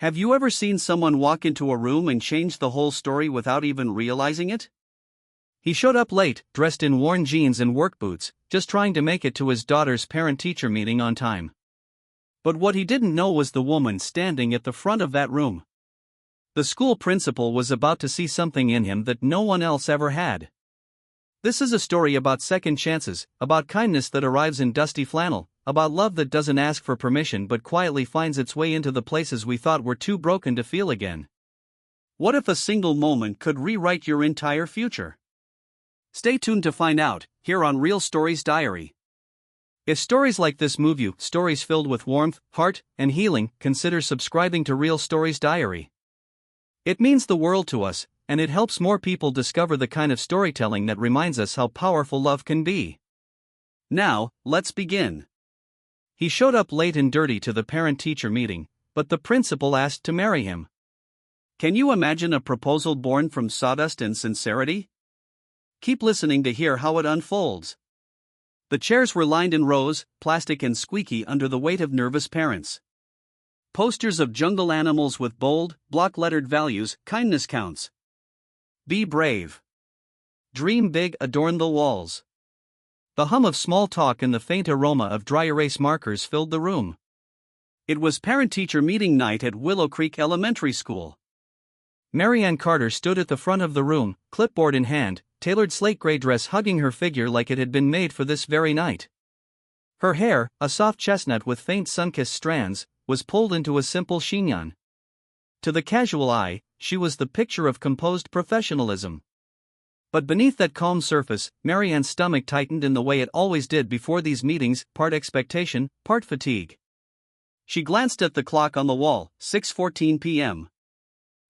Have you ever seen someone walk into a room and change the whole story without even realizing it? He showed up late, dressed in worn jeans and work boots, just trying to make it to his daughter's parent-teacher meeting on time. But what he didn't know was the woman standing at the front of that room. The school principal was about to see something in him that no one else ever had. This is a story about second chances, about kindness that arrives in dusty flannel, about love that doesn't ask for permission but quietly finds its way into the places we thought were too broken to feel again. What if a single moment could rewrite your entire future? Stay tuned to find out, here on Real Stories Diary. If stories like this move you, stories filled with warmth, heart, and healing, consider subscribing to Real Stories Diary. It means the world to us, and it helps more people discover the kind of storytelling that reminds us how powerful love can be. Now, let's begin. He showed up late and dirty to the parent-teacher meeting, but the principal asked to marry him. Can you imagine a proposal born from sawdust and sincerity? Keep listening to hear how it unfolds. The chairs were lined in rows, plastic and squeaky under the weight of nervous parents. Posters of jungle animals with bold, block-lettered values, kindness counts. Be brave. Dream big adorn the walls. The hum of small talk and the faint aroma of dry erase markers filled the room. It was parent-teacher meeting night at Willow Creek Elementary School. Marianne Carter stood at the front of the room, clipboard in hand, tailored slate gray dress hugging her figure like it had been made for this very night. Her hair, a soft chestnut with faint sun-kissed strands, was pulled into a simple chignon. To the casual eye, she was the picture of composed professionalism. But beneath that calm surface, Marianne's stomach tightened in the way it always did before these meetings, part expectation, part fatigue. She glanced at the clock on the wall, 6:14 p.m.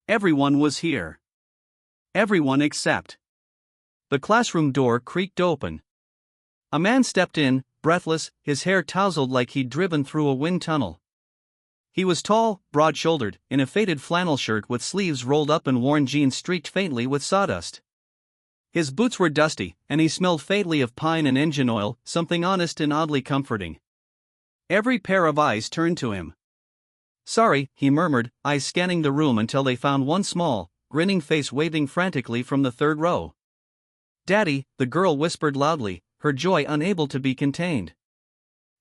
Everyone was here. Everyone except. The classroom door creaked open. A man stepped in, breathless, his hair tousled like he'd driven through a wind tunnel. He was tall, broad-shouldered, in a faded flannel shirt with sleeves rolled up and worn jeans streaked faintly with sawdust. His boots were dusty, and he smelled faintly of pine and engine oil, something honest and oddly comforting. Every pair of eyes turned to him. "Sorry," he murmured, eyes scanning the room until they found one small, grinning face waving frantically from the third row. "Daddy," the girl whispered loudly, her joy unable to be contained.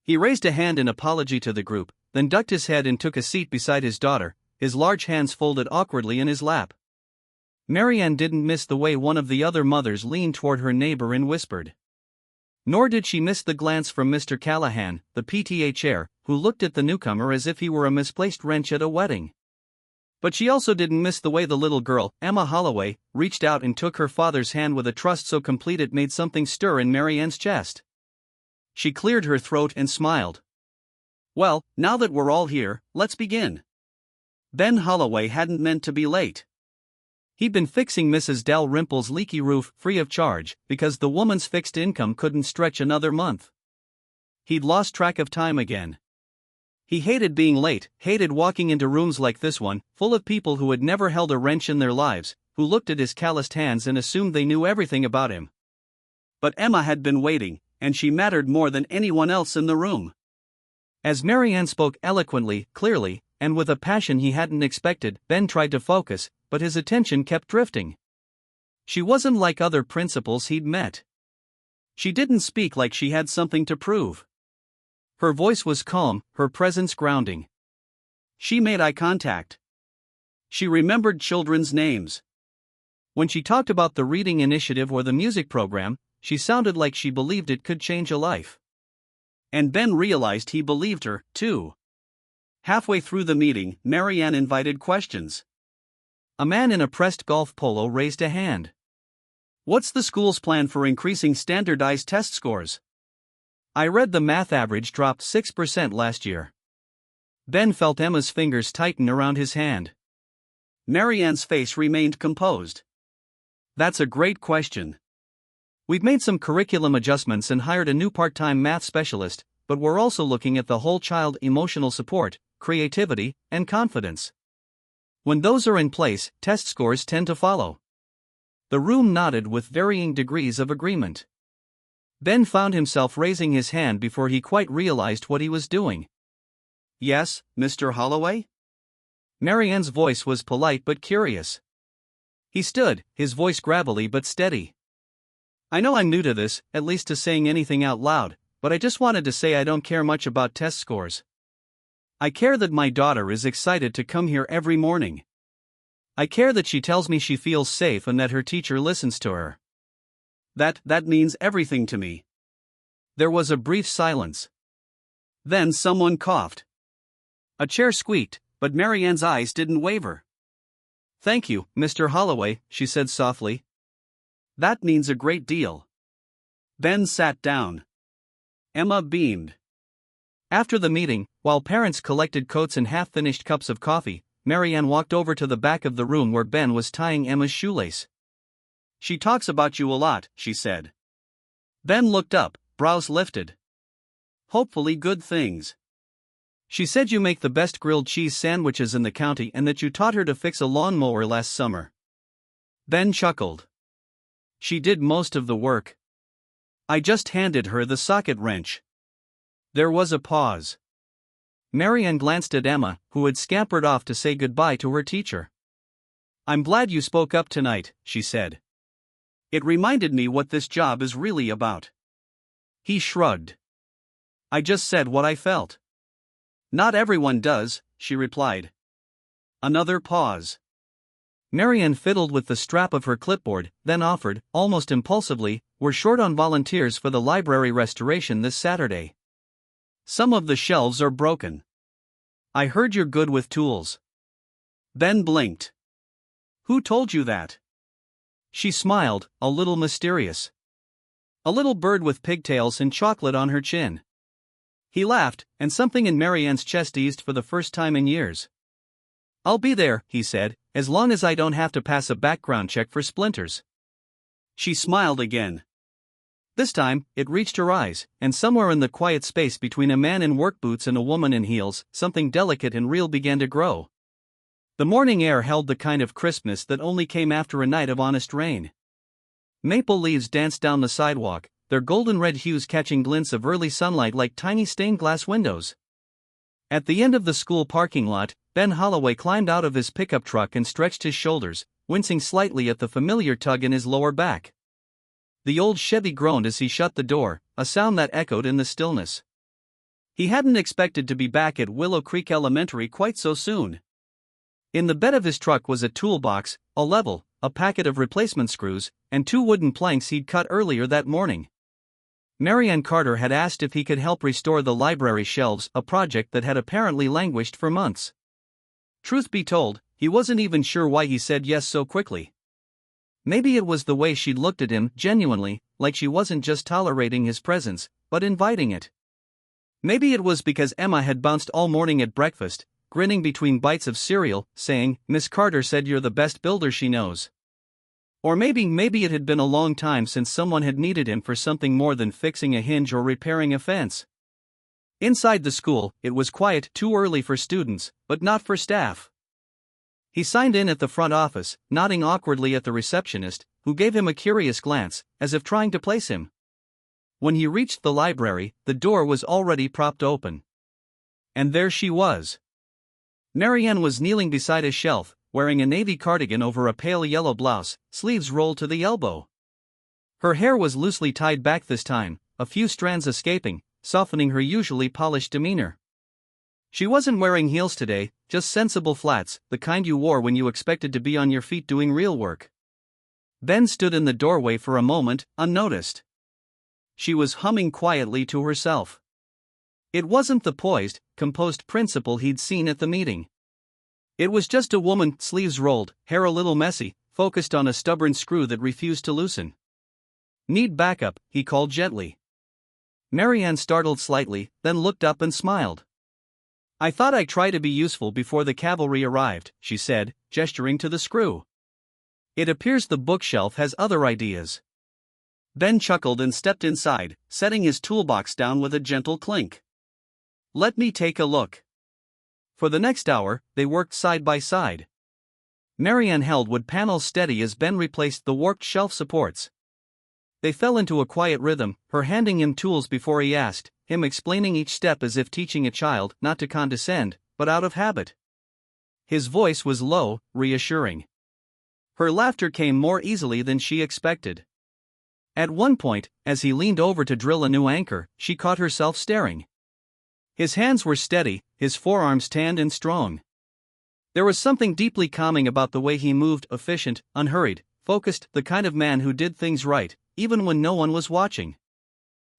He raised a hand in apology to the group, then ducked his head and took a seat beside his daughter, his large hands folded awkwardly in his lap. Marianne didn't miss the way one of the other mothers leaned toward her neighbor and whispered. Nor did she miss the glance from Mr. Callahan, the PTA chair, who looked at the newcomer as if he were a misplaced wrench at a wedding. But she also didn't miss the way the little girl, Emma Holloway, reached out and took her father's hand with a trust so complete it made something stir in Marianne's chest. She cleared her throat and smiled. "Well, now that we're all here, let's begin." Ben Holloway hadn't meant to be late. He'd been fixing Mrs. Dalrymple's leaky roof free of charge, because the woman's fixed income couldn't stretch another month. He'd lost track of time again. He hated being late, hated walking into rooms like this one, full of people who had never held a wrench in their lives, who looked at his calloused hands and assumed they knew everything about him. But Emma had been waiting, and she mattered more than anyone else in the room. As Marianne spoke eloquently, clearly, and with a passion he hadn't expected, Ben tried to focus, but his attention kept drifting. She wasn't like other principals he'd met. She didn't speak like she had something to prove. Her voice was calm, her presence grounding. She made eye contact. She remembered children's names. When she talked about the reading initiative or the music program, she sounded like she believed it could change a life. And Ben realized he believed her, too. Halfway through the meeting, Marianne invited questions. A man in a pressed golf polo raised a hand. "What's the school's plan for increasing standardized test scores? I read the math average dropped 6% last year." Ben felt Emma's fingers tighten around his hand. Marianne's face remained composed. "That's a great question. We've made some curriculum adjustments and hired a new part-time math specialist, but we're also looking at the whole child emotional support, creativity, and confidence. When those are in place, test scores tend to follow." The room nodded with varying degrees of agreement. Ben found himself raising his hand before he quite realized what he was doing. "Yes, Mr. Holloway?" Marianne's voice was polite but curious. He stood, his voice gravelly but steady. I know I'm new to this, at least to saying anything out loud, but I just wanted to say I don't care much about test scores. I care that my daughter is excited to come here every morning. I care that she tells me she feels safe and that her teacher listens to her. That means everything to me. There was a brief silence. Then someone coughed. A chair squeaked, but Marianne's eyes didn't waver. Thank you, Mr. Holloway, she said softly. That means a great deal. Ben sat down. Emma beamed. After the meeting, while parents collected coats and half-finished cups of coffee, Marianne walked over to the back of the room where Ben was tying Emma's shoelace. She talks about you a lot, she said. Ben looked up, brows lifted. Hopefully good things. She said you make the best grilled cheese sandwiches in the county and that you taught her to fix a lawnmower last summer. Ben chuckled. She did most of the work. I just handed her the socket wrench. There was a pause. Marianne glanced at Emma, who had scampered off to say goodbye to her teacher. I'm glad you spoke up tonight, she said. It reminded me what this job is really about. He shrugged. I just said what I felt. Not everyone does, she replied. Another pause. Marianne fiddled with the strap of her clipboard, then offered, almost impulsively, we're short on volunteers for the library restoration this Saturday. Some of the shelves are broken. I heard you're good with tools. Ben blinked. Who told you that? She smiled, a little mysterious. A little bird with pigtails and chocolate on her chin. He laughed, and something in Marianne's chest eased for the first time in years. I'll be there, he said, as long as I don't have to pass a background check for splinters. She smiled again. This time, it reached her eyes, and somewhere in the quiet space between a man in work boots and a woman in heels, something delicate and real began to grow. The morning air held the kind of crispness that only came after a night of honest rain. Maple leaves danced down the sidewalk, their golden red hues catching glints of early sunlight like tiny stained glass windows. At the end of the school parking lot, Ben Holloway climbed out of his pickup truck and stretched his shoulders, wincing slightly at the familiar tug in his lower back. The old Chevy groaned as he shut the door, a sound that echoed in the stillness. He hadn't expected to be back at Willow Creek Elementary quite so soon. In the bed of his truck was a toolbox, a level, a packet of replacement screws, and 2 wooden planks he'd cut earlier that morning. Marianne Carter had asked if he could help restore the library shelves, a project that had apparently languished for months. Truth be told, he wasn't even sure why he said yes so quickly. Maybe it was the way she'd looked at him, genuinely, like she wasn't just tolerating his presence, but inviting it. Maybe it was because Emma had bounced all morning at breakfast, grinning between bites of cereal, saying, Miss Carter said you're the best builder she knows. Or maybe it had been a long time since someone had needed him for something more than fixing a hinge or repairing a fence. Inside the school, it was quiet, too early for students, but not for staff. He signed in at the front office, nodding awkwardly at the receptionist, who gave him a curious glance, as if trying to place him. When he reached the library, the door was already propped open. And there she was. Marianne was kneeling beside a shelf, wearing a navy cardigan over a pale yellow blouse, sleeves rolled to the elbow. Her hair was loosely tied back this time, a few strands escaping, softening her usually polished demeanor. She wasn't wearing heels today, just sensible flats, the kind you wore when you expected to be on your feet doing real work. Ben stood in the doorway for a moment, unnoticed. She was humming quietly to herself. It wasn't the poised, composed principal he'd seen at the meeting. It was just a woman, sleeves rolled, hair a little messy, focused on a stubborn screw that refused to loosen. Need backup, he called gently. Marianne startled slightly, then looked up and smiled. I thought I'd try to be useful before the cavalry arrived, she said, gesturing to the screw. It appears the bookshelf has other ideas. Ben chuckled and stepped inside, setting his toolbox down with a gentle clink. Let me take a look. For the next hour, they worked side by side. Marianne held wood panels steady as Ben replaced the warped shelf supports. They fell into a quiet rhythm, her handing him tools before he asked, him explaining each step as if teaching a child, not to condescend, but out of habit. His voice was low, reassuring. Her laughter came more easily than she expected. At one point, as he leaned over to drill a new anchor, she caught herself staring. His hands were steady, his forearms tanned and strong. There was something deeply calming about the way he moved, efficient, unhurried, focused, the kind of man who did things right, even when no one was watching.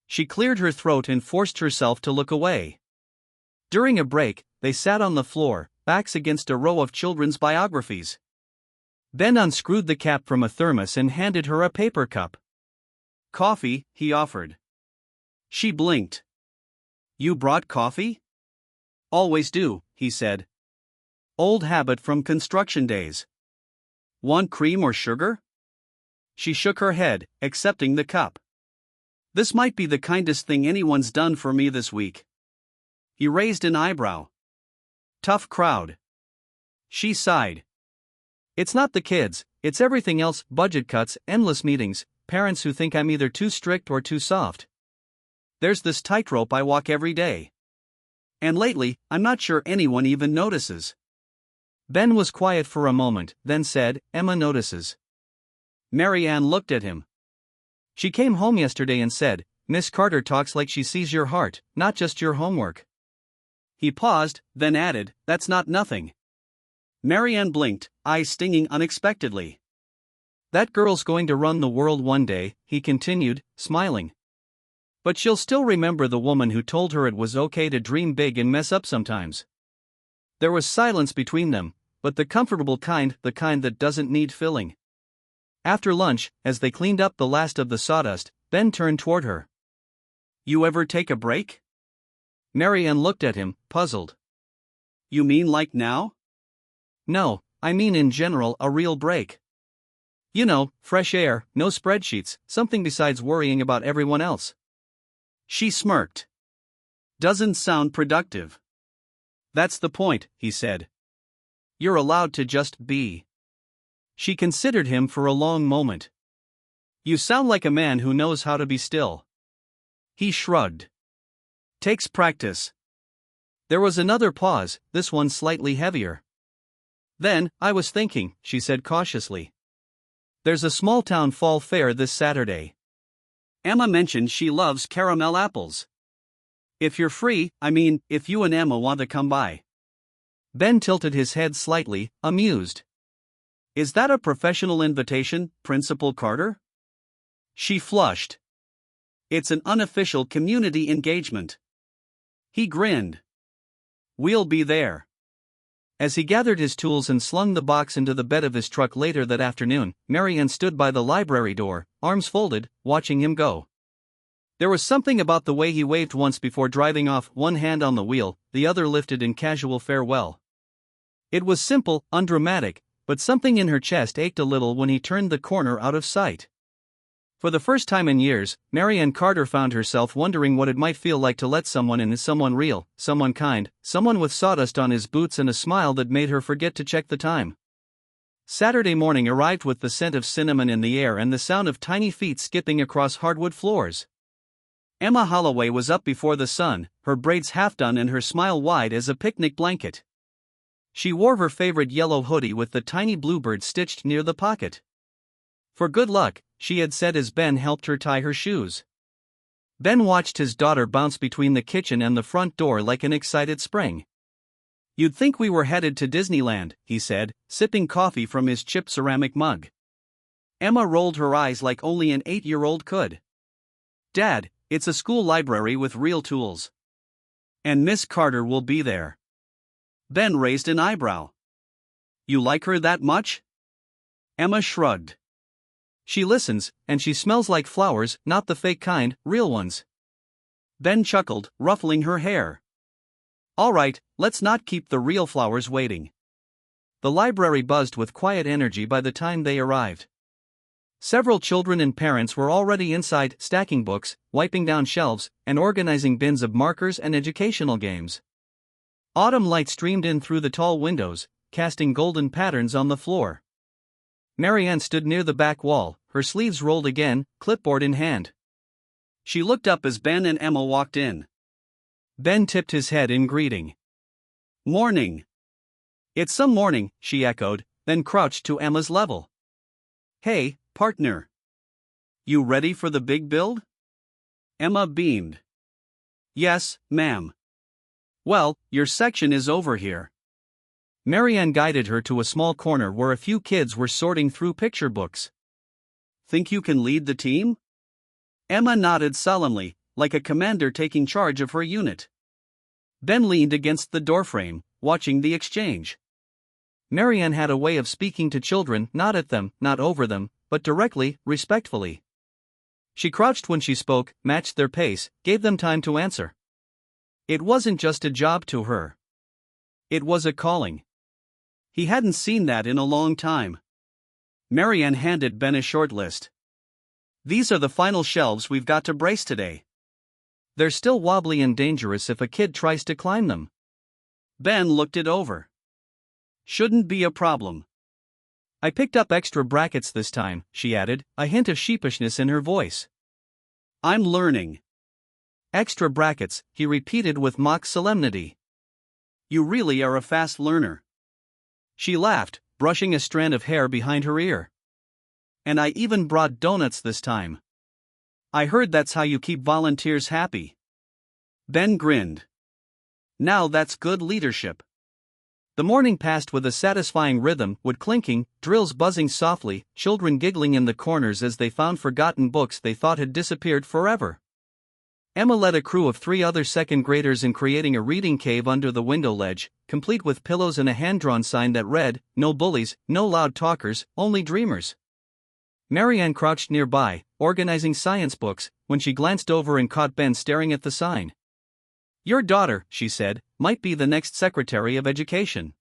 She cleared her throat and forced herself to look away. During a break, they sat on the floor, backs against a row of children's biographies. Ben unscrewed the cap from a thermos and handed her a paper cup. "Coffee," he offered. She blinked. "You brought coffee?" "Always do," he said. "Old habit from construction days." "Want cream or sugar?" She shook her head, accepting the cup. "This might be the kindest thing anyone's done for me this week." He raised an eyebrow. "Tough crowd." She sighed. "It's not the kids, it's everything else, budget cuts, endless meetings, parents who think I'm either too strict or too soft. There's this tightrope I walk every day. And lately, I'm not sure anyone even notices." Ben was quiet for a moment, then said, "Emma notices." Mary Ann looked at him. "She came home yesterday and said, 'Miss Carter talks like she sees your heart, not just your homework.'" He paused, then added, "That's not nothing." Mary Ann blinked, eyes stinging unexpectedly. "That girl's going to run the world one day," he continued, smiling. "But she'll still remember the woman who told her it was okay to dream big and mess up sometimes." There was silence between them, but the comfortable kind, the kind that doesn't need filling. After lunch, as they cleaned up the last of the sawdust, Ben turned toward her. "You ever take a break?" Mary Ann looked at him, puzzled. "You mean like now?" "No, I mean in general, a real break. You know, fresh air, no spreadsheets, something besides worrying about everyone else." She smirked. "Doesn't sound productive." "That's the point," he said. "You're allowed to just be." She considered him for a long moment. "You sound like a man who knows how to be still." He shrugged. "Takes practice." There was another pause, this one slightly heavier. "Then, I was thinking," she said cautiously. "There's a small-town fall fair this Saturday. Emma mentioned she loves caramel apples. If you're free, I mean, if you and Emma want to come by." Ben tilted his head slightly, amused. "Is that a professional invitation, Principal Carter?" She flushed. "It's an unofficial community engagement." He grinned. "We'll be there." As he gathered his tools and slung the box into the bed of his truck later that afternoon, Mary Ann stood by the library door, arms folded, watching him go. There was something about the way he waved once before driving off, one hand on the wheel, the other lifted in casual farewell. It was simple, undramatic, but something in her chest ached a little when he turned the corner out of sight. For the first time in years, Mary Ann Carter found herself wondering what it might feel like to let someone in, someone real, someone kind, someone with sawdust on his boots and a smile that made her forget to check the time. Saturday morning arrived with the scent of cinnamon in the air and the sound of tiny feet skipping across hardwood floors. Emma Holloway was up before the sun, her braids half done and her smile wide as a picnic blanket. She wore her favorite yellow hoodie with the tiny bluebird stitched near the pocket. For good luck, she had said as Ben helped her tie her shoes. Ben watched his daughter bounce between the kitchen and the front door like an excited spring. "You'd think we were headed to Disneyland," he said, sipping coffee from his chipped ceramic mug. Emma rolled her eyes like only an 8-year-old could. "Dad, it's a school library with real tools. And Miss Carter will be there." Ben raised an eyebrow. "You like her that much?" Emma shrugged. "She listens, and she smells like flowers, not the fake kind, real ones." Ben chuckled, ruffling her hair. "All right, let's not keep the real flowers waiting." The library buzzed with quiet energy by the time they arrived. Several children and parents were already inside, stacking books, wiping down shelves, and organizing bins of markers and educational games. Autumn light streamed in through the tall windows, casting golden patterns on the floor. Mary Ann stood near the back wall, her sleeves rolled again, clipboard in hand. She looked up as Ben and Emma walked in. Ben tipped his head in greeting. "Morning." It's some morning, she echoed, then crouched to Emma's level. Hey, partner. You ready for the big build? Emma beamed. Yes, ma'am. Well, your section is over here. Marianne guided her to a small corner where a few kids were sorting through picture books. Think you can lead the team? Emma nodded solemnly, like a commander taking charge of her unit. Ben leaned against the doorframe, watching the exchange. Marianne had a way of speaking to children, not at them, not over them, but directly, respectfully. She crouched when she spoke, matched their pace, gave them time to answer. It wasn't just a job to her. It was a calling. He hadn't seen that in a long time. Marianne handed Ben a short list. These are the final shelves we've got to brace today. They're still wobbly and dangerous if a kid tries to climb them. Ben looked it over. Shouldn't be a problem. I picked up extra brackets this time, she added, a hint of sheepishness in her voice. I'm learning. Extra brackets, he repeated with mock solemnity. You really are a fast learner. She laughed, brushing a strand of hair behind her ear. And I even brought donuts this time. I heard that's how you keep volunteers happy. Ben grinned. Now that's good leadership. The morning passed with a satisfying rhythm, wood clinking, drills buzzing softly, children giggling in the corners as they found forgotten books they thought had disappeared forever. Emma led a crew of 3 other second graders in creating a reading cave under the window ledge, complete with pillows and a hand-drawn sign that read, "No bullies, no loud talkers, only dreamers." Marianne crouched nearby, organizing science books, when she glanced over and caught Ben staring at the sign. Your daughter, she said, might be the next Secretary of Education.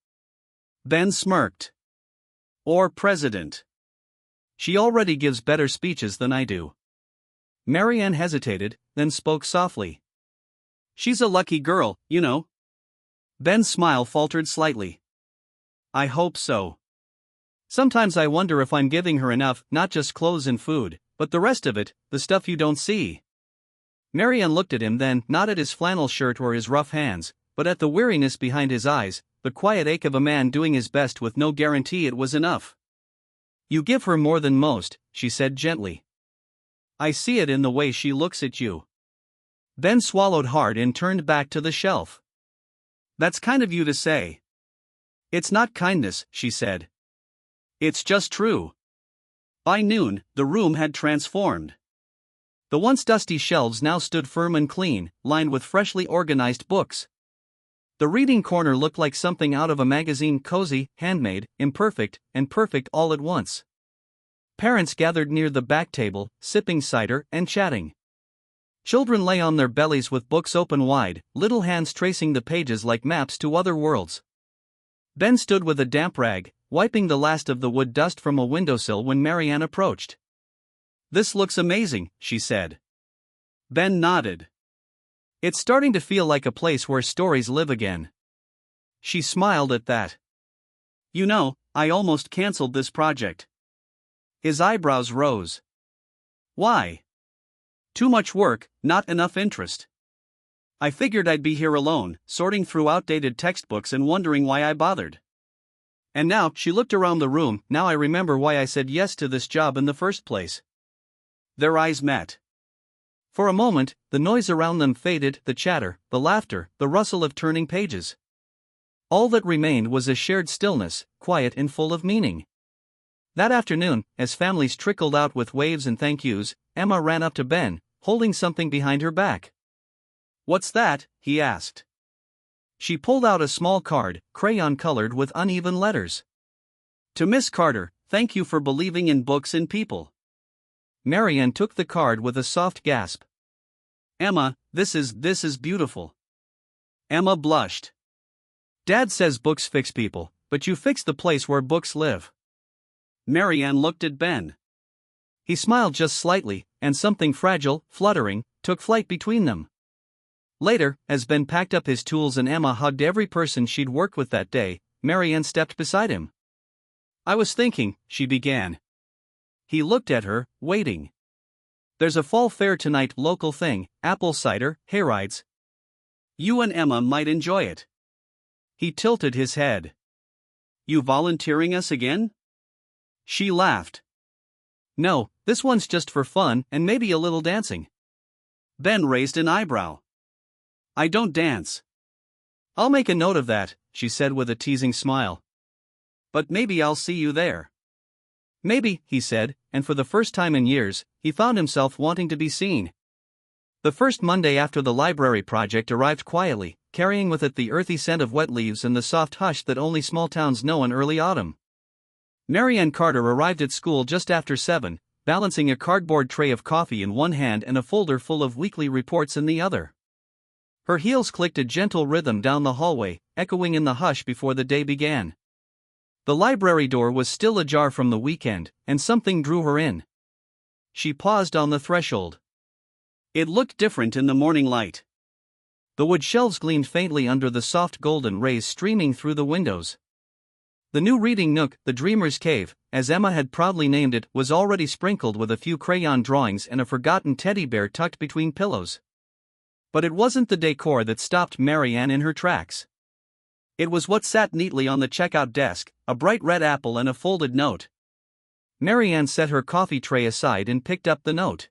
Ben smirked. Or president. She already gives better speeches than I do. Marianne hesitated, then spoke softly. She's a lucky girl, you know. Ben's smile faltered slightly. I hope so. Sometimes I wonder if I'm giving her enough, not just clothes and food, but the rest of it, the stuff you don't see. Marianne looked at him then, not at his flannel shirt or his rough hands, but at the weariness behind his eyes, the quiet ache of a man doing his best with no guarantee it was enough. You give her more than most, she said gently. I see it in the way she looks at you. Ben swallowed hard and turned back to the shelf. That's kind of you to say. It's not kindness, she said. It's just true. By noon, the room had transformed. The once dusty shelves now stood firm and clean, lined with freshly organized books. The reading corner looked like something out of a magazine, cozy, handmade, imperfect, and perfect all at once. Parents gathered near the back table, sipping cider and chatting. Children lay on their bellies with books open wide, little hands tracing the pages like maps to other worlds. Ben stood with a damp rag, wiping the last of the wood dust from a windowsill when Marianne approached. This looks amazing, she said. Ben nodded. It's starting to feel like a place where stories live again. She smiled at that. You know, I almost canceled this project. His eyebrows rose. Why? Too much work, not enough interest. I figured I'd be here alone, sorting through outdated textbooks and wondering why I bothered. And now, she looked around the room, now I remember why I said yes to this job in the first place. Their eyes met. For a moment, the noise around them faded, the chatter, the laughter, the rustle of turning pages. All that remained was a shared stillness, quiet and full of meaning. That afternoon, as families trickled out with waves and thank yous, Emma ran up to Ben, holding something behind her back. What's that? He asked. She pulled out a small card, crayon-colored with uneven letters. To Miss Carter, thank you for believing in books and people. Marianne took the card with a soft gasp. Emma, this is beautiful. Emma blushed. Dad says books fix people, but you fix the place where books live. Marianne looked at Ben. He smiled just slightly, and something fragile, fluttering, took flight between them. Later, as Ben packed up his tools and Emma hugged every person she'd worked with that day, Marianne stepped beside him. I was thinking, she began. He looked at her, waiting. There's a fall fair tonight, local thing, apple cider, hayrides. You and Emma might enjoy it. He tilted his head. You volunteering us again? She laughed. No, this one's just for fun and maybe a little dancing. Ben raised an eyebrow. I don't dance. I'll make a note of that, she said with a teasing smile. But maybe I'll see you there. Maybe, he said, and for the first time in years, he found himself wanting to be seen. The first Monday after the library project arrived quietly, carrying with it the earthy scent of wet leaves and the soft hush that only small towns know in early autumn. Marianne Carter arrived at school just after 7, balancing a cardboard tray of coffee in one hand and a folder full of weekly reports in the other. Her heels clicked a gentle rhythm down the hallway, echoing in the hush before the day began. The library door was still ajar from the weekend, and something drew her in. She paused on the threshold. It looked different in the morning light. The wood shelves gleamed faintly under the soft golden rays streaming through the windows. The new reading nook, the Dreamer's Cave, as Emma had proudly named it, was already sprinkled with a few crayon drawings and a forgotten teddy bear tucked between pillows. But it wasn't the decor that stopped Marianne in her tracks. It was what sat neatly on the checkout desk, a bright red apple and a folded note. Marianne set her coffee tray aside and picked up the note.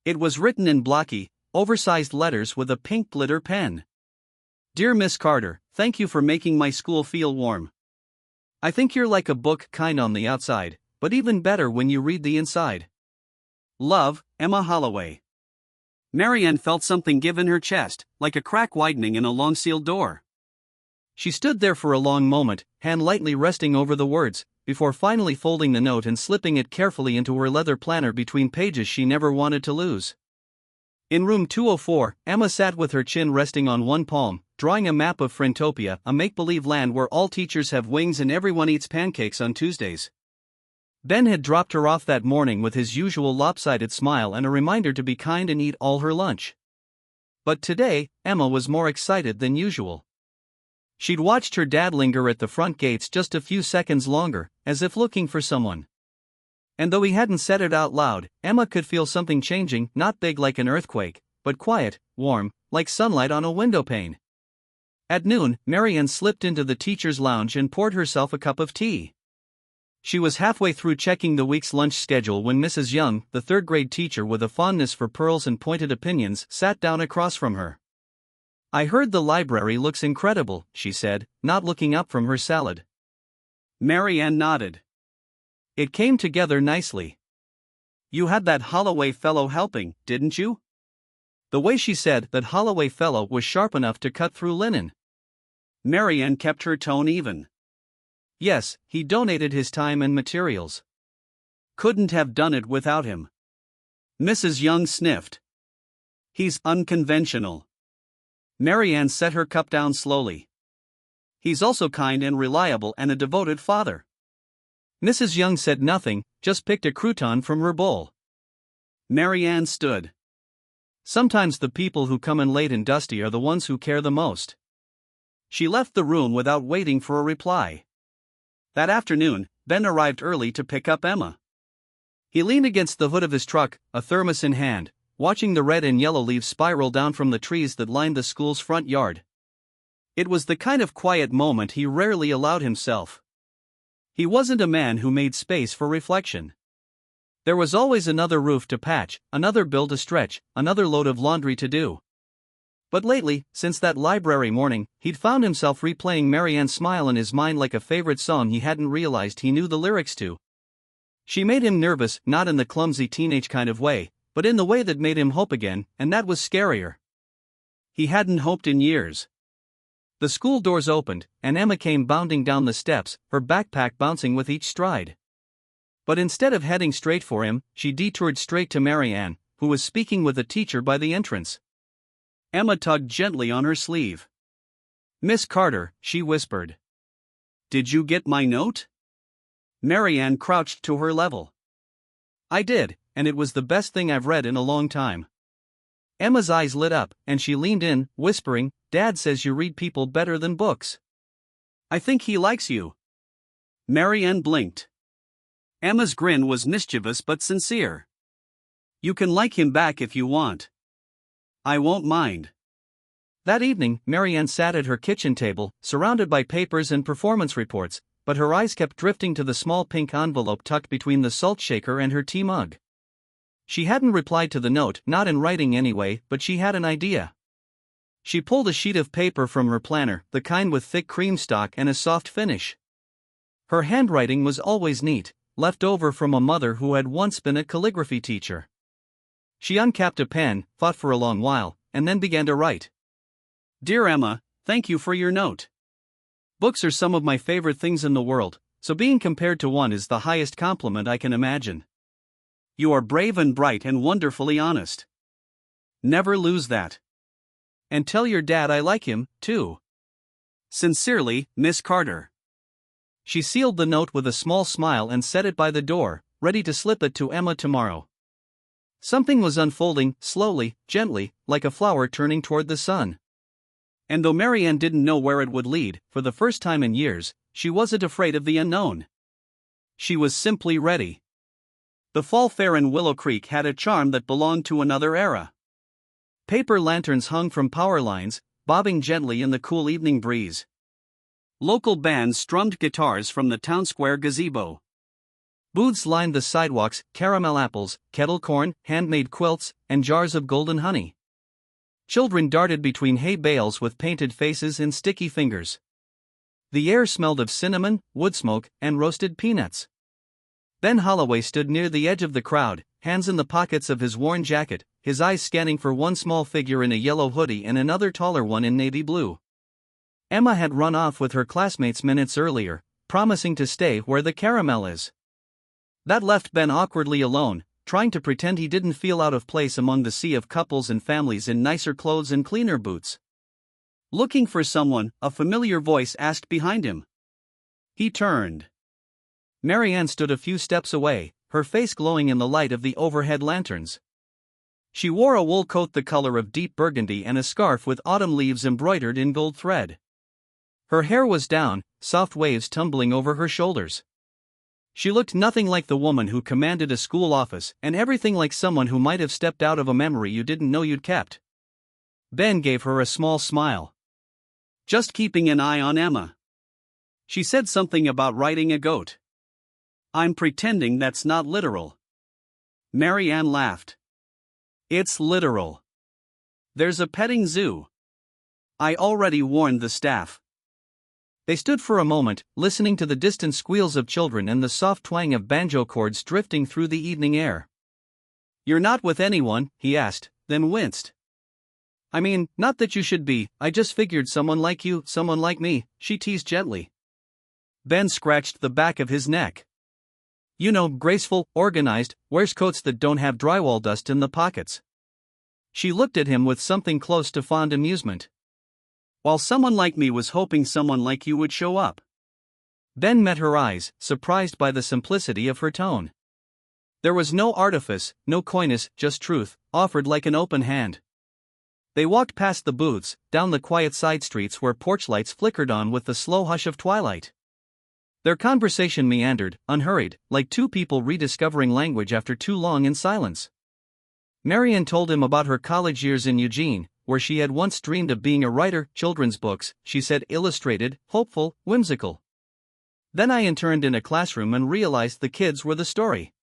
It was written in blocky, oversized letters with a pink glitter pen. Dear Miss Carter, thank you for making my school feel warm. I think you're like a book, kind on the outside, but even better when you read the inside. Love, Emma Holloway. Marianne felt something give in her chest, like a crack widening in a long-sealed door. She stood there for a long moment, hand lightly resting over the words, before finally folding the note and slipping it carefully into her leather planner between pages she never wanted to lose. In room 204, Emma sat with her chin resting on one palm, drawing a map of Frentopia, a make-believe land where all teachers have wings and everyone eats pancakes on Tuesdays. Ben had dropped her off that morning with his usual lopsided smile and a reminder to be kind and eat all her lunch. But today, Emma was more excited than usual. She'd watched her dad linger at the front gates just a few seconds longer, as if looking for someone. And though he hadn't said it out loud, Emma could feel something changing, not big like an earthquake, but quiet, warm, like sunlight on a window pane. At noon, Marianne slipped into the teacher's lounge and poured herself a cup of tea. She was halfway through checking the week's lunch schedule when Mrs. Young, the third-grade teacher with a fondness for pearls and pointed opinions, sat down across from her. I heard the library looks incredible, she said, not looking up from her salad. Marianne nodded. It came together nicely. You had that Holloway fellow helping, didn't you? The way she said that Holloway fellow was sharp enough to cut through linen. Marianne kept her tone even. Yes, he donated his time and materials. Couldn't have done it without him. Mrs. Young sniffed. He's unconventional. Marianne set her cup down slowly. He's also kind and reliable and a devoted father. Mrs. Young said nothing, just picked a crouton from her bowl. Marianne stood. Sometimes the people who come in late and dusty are the ones who care the most. She left the room without waiting for a reply. That afternoon, Ben arrived early to pick up Emma. He leaned against the hood of his truck, a thermos in hand, watching the red and yellow leaves spiral down from the trees that lined the school's front yard. It was the kind of quiet moment he rarely allowed himself. He wasn't a man who made space for reflection. There was always another roof to patch, another bill to stretch, another load of laundry to do. But lately, since that library morning, he'd found himself replaying Marianne's smile in his mind like a favorite song he hadn't realized he knew the lyrics to. She made him nervous, not in the clumsy teenage kind of way, but in the way that made him hope again, and that was scarier. He hadn't hoped in years. The school doors opened, and Emma came bounding down the steps, her backpack bouncing with each stride. But instead of heading straight for him, she detoured straight to Marianne, who was speaking with a teacher by the entrance. Emma tugged gently on her sleeve. Miss Carter, she whispered. Did you get my note? Marianne crouched to her level. I did, and it was the best thing I've read in a long time. Emma's eyes lit up, and she leaned in, whispering, Dad says you read people better than books. I think he likes you. Marianne blinked. Emma's grin was mischievous but sincere. You can like him back if you want. I won't mind. That evening, Marianne sat at her kitchen table, surrounded by papers and performance reports, but her eyes kept drifting to the small pink envelope tucked between the salt shaker and her tea mug. She hadn't replied to the note, not in writing anyway, but she had an idea. She pulled a sheet of paper from her planner, the kind with thick cream stock and a soft finish. Her handwriting was always neat, left over from a mother who had once been a calligraphy teacher. She uncapped a pen, thought for a long while, and then began to write. Dear Emma, thank you for your note. Books are some of my favorite things in the world, so being compared to one is the highest compliment I can imagine. You are brave and bright and wonderfully honest. Never lose that. And tell your dad I like him, too. Sincerely, Miss Carter. She sealed the note with a small smile and set it by the door, ready to slip it to Emma tomorrow. Something was unfolding, slowly, gently, like a flower turning toward the sun. And though Marianne didn't know where it would lead, for the first time in years, she wasn't afraid of the unknown. She was simply ready. The fall fair in Willow Creek had a charm that belonged to another era. Paper lanterns hung from power lines, bobbing gently in the cool evening breeze. Local bands strummed guitars from the town square gazebo. Booths lined the sidewalks, caramel apples, kettle corn, handmade quilts, and jars of golden honey. Children darted between hay bales with painted faces and sticky fingers. The air smelled of cinnamon, wood smoke, and roasted peanuts. Ben Holloway stood near the edge of the crowd, hands in the pockets of his worn jacket, his eyes scanning for one small figure in a yellow hoodie and another taller one in navy blue. Emma had run off with her classmates minutes earlier, promising to stay where the caramel is. That left Ben awkwardly alone, trying to pretend he didn't feel out of place among the sea of couples and families in nicer clothes and cleaner boots. Looking for someone, a familiar voice asked behind him. He turned. Marianne stood a few steps away, her face glowing in the light of the overhead lanterns. She wore a wool coat the color of deep burgundy and a scarf with autumn leaves embroidered in gold thread. Her hair was down, soft waves tumbling over her shoulders. She looked nothing like the woman who commanded a school office, and everything like someone who might have stepped out of a memory you didn't know you'd kept. Ben gave her a small smile. Just keeping an eye on Emma. She said something about riding a goat. I'm pretending that's not literal. Marianne laughed. It's literal. There's a petting zoo. I already warned the staff. They stood for a moment, listening to the distant squeals of children and the soft twang of banjo chords drifting through the evening air. You're not with anyone, he asked, then winced. I mean, not that you should be, I just figured someone like you, someone like me, she teased gently. Ben scratched the back of his neck. You know, graceful, organized, wears coats that don't have drywall dust in the pockets. She looked at him with something close to fond amusement. While someone like me was hoping someone like you would show up. Ben met her eyes, surprised by the simplicity of her tone. There was no artifice, no coyness, just truth, offered like an open hand. They walked past the booths, down the quiet side streets where porch lights flickered on with the slow hush of twilight. Their conversation meandered, unhurried, like two people rediscovering language after too long in silence. Marianne told him about her college years in Eugene, where she had once dreamed of being a writer. Children's books, she said, illustrated, hopeful, whimsical. Then I interned in a classroom and realized the kids were the story.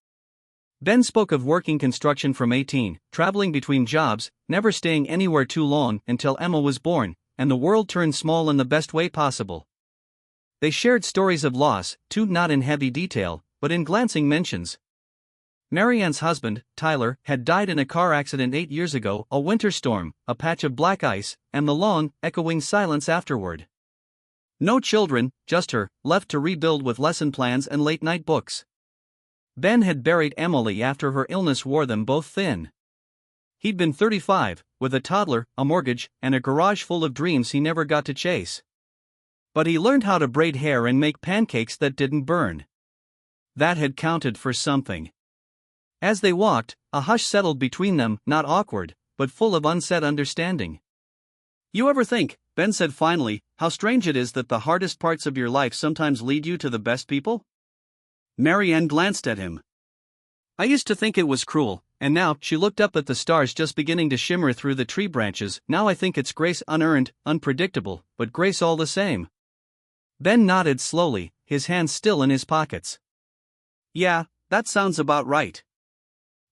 Ben spoke of working construction from 18, traveling between jobs, never staying anywhere too long until Emma was born, and the world turned small in the best way possible. They shared stories of loss, too not in heavy detail, but in glancing mentions. Marianne's husband, Tyler, had died in a car accident 8 years ago, a winter storm, a patch of black ice, and the long, echoing silence afterward. No children, just her, left to rebuild with lesson plans and late-night books. Ben had buried Emily after her illness wore them both thin. He'd been 35, with a toddler, a mortgage, and a garage full of dreams he never got to chase. But he learned how to braid hair and make pancakes that didn't burn. That had counted for something. As they walked, a hush settled between them, not awkward, but full of unsaid understanding. You ever think, Ben said finally, how strange it is that the hardest parts of your life sometimes lead you to the best people? Marianne glanced at him. I used to think it was cruel, and now, she looked up at the stars just beginning to shimmer through the tree branches, now I think it's grace unearned, unpredictable, but grace all the same. Ben nodded slowly, his hands still in his pockets. Yeah, that sounds about right.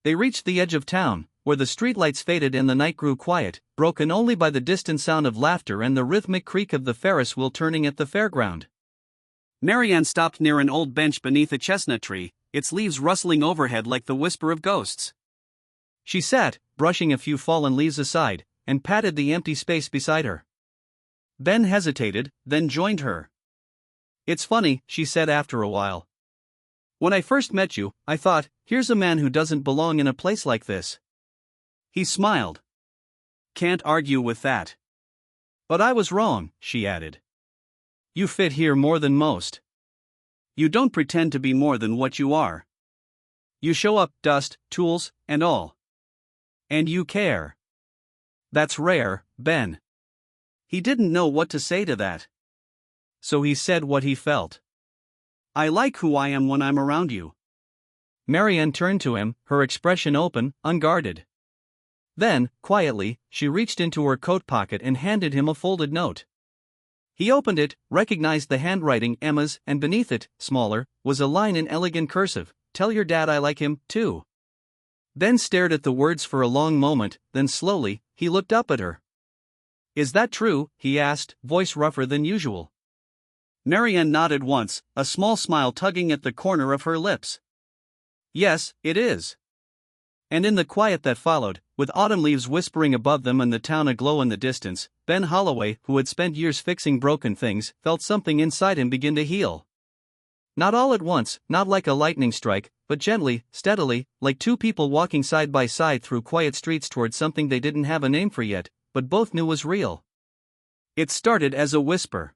They reached the edge of town, where the streetlights faded and the night grew quiet, broken only by the distant sound of laughter and the rhythmic creak of the Ferris wheel turning at the fairground. Marianne stopped near an old bench beneath a chestnut tree, its leaves rustling overhead like the whisper of ghosts. She sat, brushing a few fallen leaves aside, and patted the empty space beside her. Ben hesitated, then joined her. It's funny, she said after a while. When I first met you, I thought, here's a man who doesn't belong in a place like this. He smiled. Can't argue with that. But I was wrong, she added. You fit here more than most. You don't pretend to be more than what you are. You show up, dust, tools, and all. And you care. That's rare, Ben. He didn't know what to say to that. So he said what he felt. I like who I am when I'm around you. Marianne turned to him, her expression open, unguarded. Then, quietly, she reached into her coat pocket and handed him a folded note. He opened it, recognized the handwriting, Emma's, and beneath it, smaller, was a line in elegant cursive, "Tell your dad I like him, too." Ben stared at the words for a long moment, then slowly, he looked up at her. Is that true? He asked, voice rougher than usual. Marianne nodded once, a small smile tugging at the corner of her lips. Yes, it is. And in the quiet that followed, with autumn leaves whispering above them and the town aglow in the distance, Ben Holloway, who had spent years fixing broken things, felt something inside him begin to heal. Not all at once, not like a lightning strike, but gently, steadily, like two people walking side by side through quiet streets toward something they didn't have a name for yet, but both knew was real. It started as a whisper.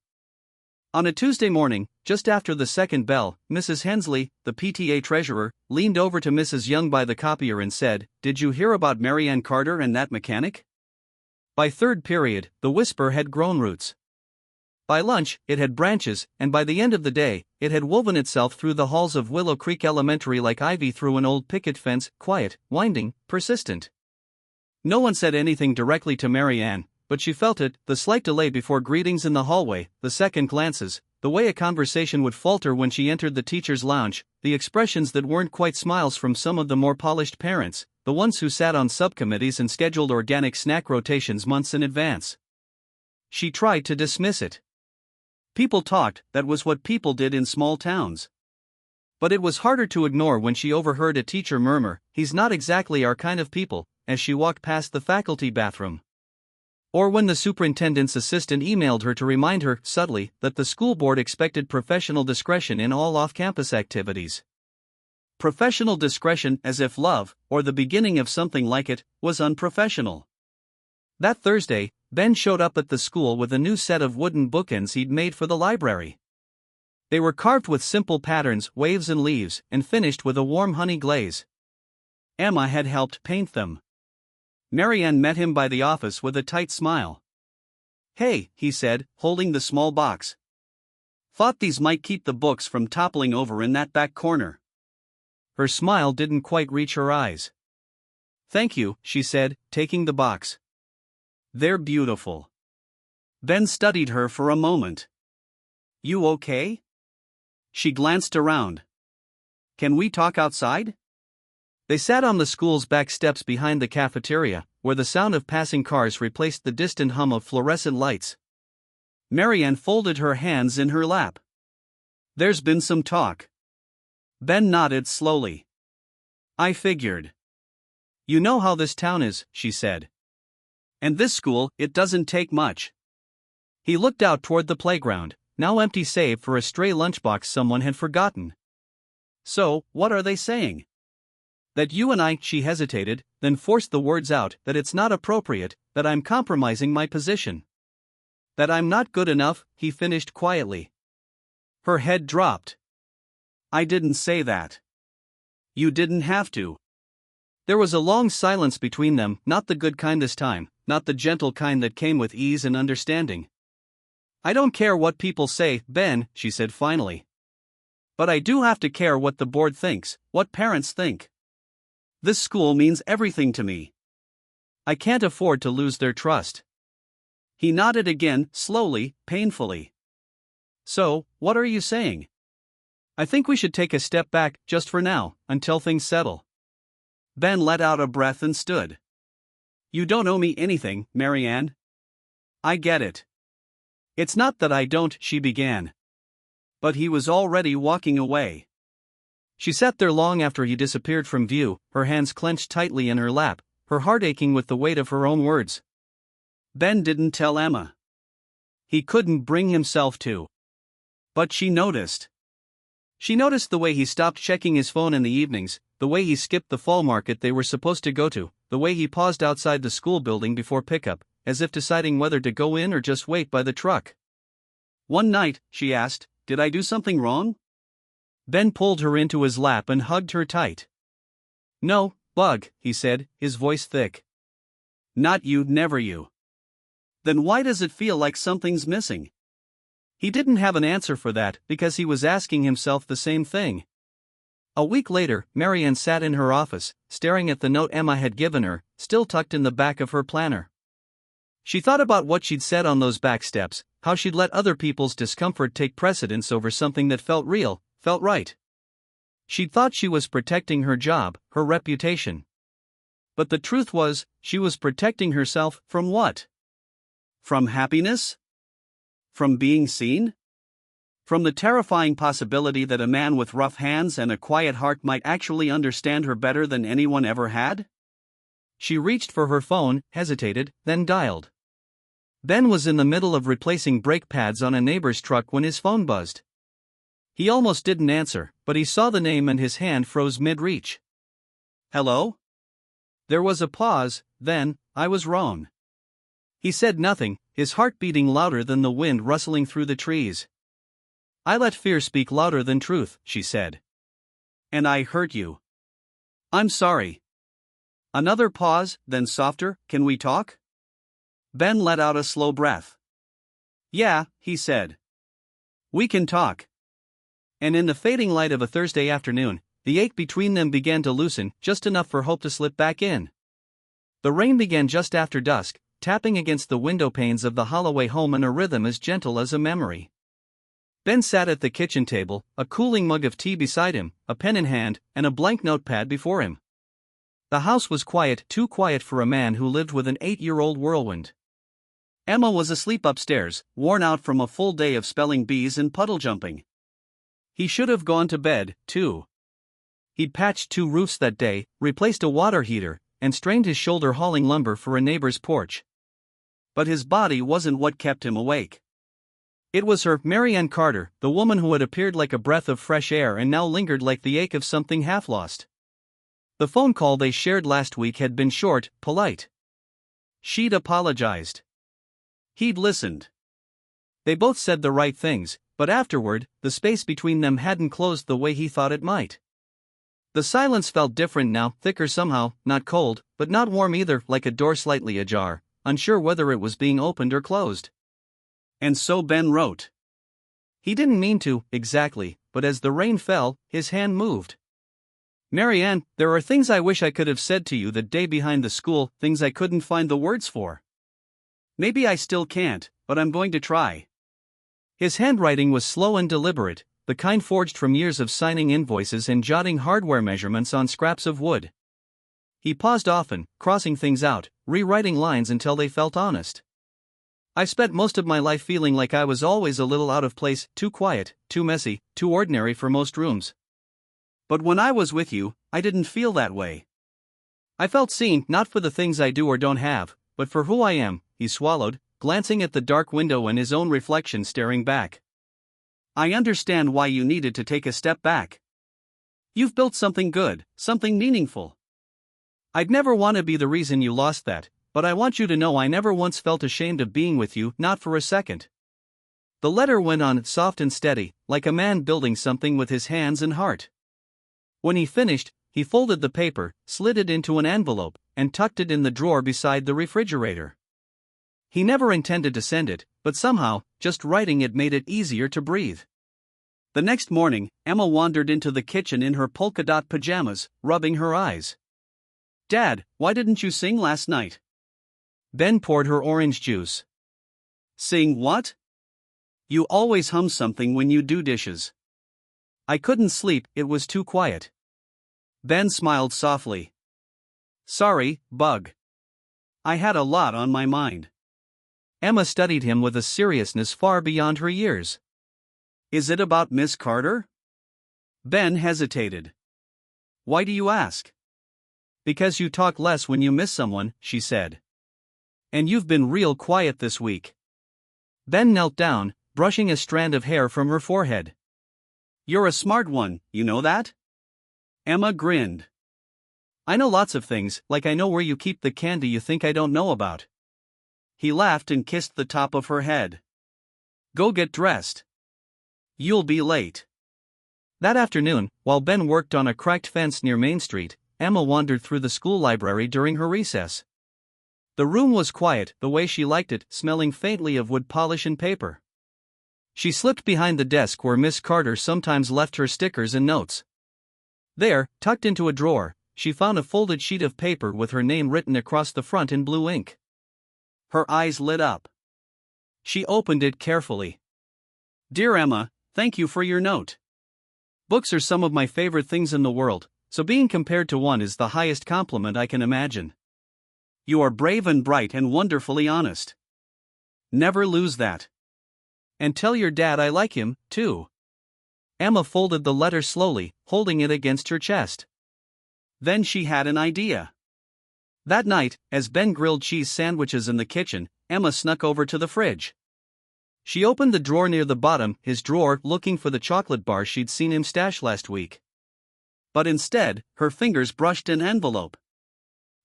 On a Tuesday morning, just after the second bell, Mrs. Hensley, the PTA treasurer, leaned over to Mrs. Young by the copier and said, "Did you hear about Marianne Carter and that mechanic?" By third period, the whisper had grown roots. By lunch, it had branches, and by the end of the day, it had woven itself through the halls of Willow Creek Elementary like ivy through an old picket fence, quiet, winding, persistent. No one said anything directly to Marianne, but she felt it, the slight delay before greetings in the hallway, the second glances, the way a conversation would falter when she entered the teacher's lounge, the expressions that weren't quite smiles from some of the more polished parents, the ones who sat on subcommittees and scheduled organic snack rotations months in advance. She tried to dismiss it. People talked, that was what people did in small towns. But it was harder to ignore when she overheard a teacher murmur, "He's not exactly our kind of people," as she walked past the faculty bathroom. Or when the superintendent's assistant emailed her to remind her, subtly, that the school board expected professional discretion in all off-campus activities. Professional discretion, as if love, or the beginning of something like it, was unprofessional. That Thursday, Ben showed up at the school with a new set of wooden bookends he'd made for the library. They were carved with simple patterns, waves and leaves, and finished with a warm honey glaze. Emma had helped paint them. Marianne met him by the office with a tight smile. "Hey," he said, holding the small box. "Thought these might keep the books from toppling over in that back corner." Her smile didn't quite reach her eyes. "Thank you," she said, taking the box. "They're beautiful." Ben studied her for a moment. "You okay?" She glanced around. "Can we talk outside?" They sat on the school's back steps behind the cafeteria, where the sound of passing cars replaced the distant hum of fluorescent lights. Marianne folded her hands in her lap. "There's been some talk." Ben nodded slowly. "I figured. You know how this town is," she said. "And this school, it doesn't take much." He looked out toward the playground, now empty save for a stray lunchbox someone had forgotten. "So, what are they saying?" "That you and I," she hesitated, then forced the words out, "that it's not appropriate, that I'm compromising my position." "That I'm not good enough," he finished quietly. Her head dropped. "I didn't say that." "You didn't have to." There was a long silence between them, not the good kind this time, not the gentle kind that came with ease and understanding. "I don't care what people say, Ben," she said finally. "But I do have to care what the board thinks, what parents think. This school means everything to me. I can't afford to lose their trust." He nodded again, slowly, painfully. So, what are you saying? I think we should take a step back, just for now, until things settle. Ben let out a breath and stood. You don't owe me anything, Marianne. I get it. It's not that I don't, she began. But he was already walking away. She sat there long after he disappeared from view, her hands clenched tightly in her lap, her heart aching with the weight of her own words. Ben didn't tell Emma. He couldn't bring himself to. But she noticed. She noticed the way he stopped checking his phone in the evenings, the way he skipped the fall market they were supposed to go to, the way he paused outside the school building before pickup, as if deciding whether to go in or just wait by the truck. One night, she asked, did I do something wrong? Ben pulled her into his lap and hugged her tight. No, Bug, he said, his voice thick. Not you, never you. Then why does it feel like something's missing? He didn't have an answer for that because he was asking himself the same thing. A week later, Marianne sat in her office, staring at the note Emma had given her, still tucked in the back of her planner. She thought about what she'd said on those back steps, how she'd let other people's discomfort take precedence over something that felt real, felt right. She'd thought she was protecting her job, her reputation. But the truth was, she was protecting herself from what? From happiness? From being seen? From the terrifying possibility that a man with rough hands and a quiet heart might actually understand her better than anyone ever had? She reached for her phone, hesitated, then dialed. Ben was in the middle of replacing brake pads on a neighbor's truck when his phone buzzed. He almost didn't answer, but he saw the name and his hand froze mid-reach. Hello? There was a pause, then, I was wrong. He said nothing, his heart beating louder than the wind rustling through the trees. I let fear speak louder than truth, she said. And I hurt you. I'm sorry. Another pause, then softer, can we talk? Ben let out a slow breath. Yeah, he said. We can talk. And in the fading light of a Thursday afternoon, the ache between them began to loosen, just enough for hope to slip back in. The rain began just after dusk, tapping against the window panes of the Holloway home in a rhythm as gentle as a memory. Ben sat at the kitchen table, a cooling mug of tea beside him, a pen in hand, and a blank notepad before him. The house was quiet, too quiet for a man who lived with an 8-year-old whirlwind. Emma was asleep upstairs, worn out from a full day of spelling bees and puddle jumping. He should have gone to bed, too. He'd patched 2 roofs that day, replaced a water heater, and strained his shoulder hauling lumber for a neighbor's porch. But his body wasn't what kept him awake. It was her, Marianne Carter, the woman who had appeared like a breath of fresh air and now lingered like the ache of something half-lost. The phone call they shared last week had been short, polite. She'd apologized. He'd listened. They both said the right things, but afterward, the space between them hadn't closed the way he thought it might. The silence felt different now, thicker somehow, not cold, but not warm either, like a door slightly ajar, unsure whether it was being opened or closed. And so Ben wrote. He didn't mean to, exactly, but as the rain fell, his hand moved. Marianne, there are things I wish I could have said to you that day behind the school, things I couldn't find the words for. Maybe I still can't, but I'm going to try. His handwriting was slow and deliberate, the kind forged from years of signing invoices and jotting hardware measurements on scraps of wood. He paused often, crossing things out, rewriting lines until they felt honest. I spent most of my life feeling like I was always a little out of place, too quiet, too messy, too ordinary for most rooms. But when I was with you, I didn't feel that way. I felt seen, not for the things I do or don't have, but for who I am, he swallowed, glancing at the dark window and his own reflection staring back. I understand why you needed to take a step back. You've built something good, something meaningful. I'd never want to be the reason you lost that, but I want you to know I never once felt ashamed of being with you, not for a second. The letter went on, soft and steady, like a man building something with his hands and heart. When he finished, he folded the paper, slid it into an envelope, and tucked it in the drawer beside the refrigerator. He never intended to send it, but somehow, just writing it made it easier to breathe. The next morning, Emma wandered into the kitchen in her polka-dot pajamas, rubbing her eyes. Dad, why didn't you sing last night? Ben poured her orange juice. Sing what? You always hum something when you do dishes. I couldn't sleep, it was too quiet. Ben smiled softly. Sorry, Bug. I had a lot on my mind. Emma studied him with a seriousness far beyond her years. Is it about Miss Carter? Ben hesitated. Why do you ask? Because you talk less when you miss someone, she said. And you've been real quiet this week. Ben knelt down, brushing a strand of hair from her forehead. You're a smart one, you know that? Emma grinned. I know lots of things, like I know where you keep the candy you think I don't know about. He laughed and kissed the top of her head. Go get dressed. You'll be late. That afternoon, while Ben worked on a cracked fence near Main Street, Emma wandered through the school library during her recess. The room was quiet, the way she liked it, smelling faintly of wood polish and paper. She slipped behind the desk where Miss Carter sometimes left her stickers and notes. There, tucked into a drawer, she found a folded sheet of paper with her name written across the front in blue ink. Her eyes lit up. She opened it carefully. Dear Emma, thank you for your note. Books are some of my favorite things in the world, so being compared to one is the highest compliment I can imagine. You are brave and bright and wonderfully honest. Never lose that. And tell your dad I like him, too. Emma folded the letter slowly, holding it against her chest. Then she had an idea. That night, as Ben grilled cheese sandwiches in the kitchen, Emma snuck over to the fridge. She opened the drawer near the bottom, his drawer, looking for the chocolate bar she'd seen him stash last week. But instead, her fingers brushed an envelope.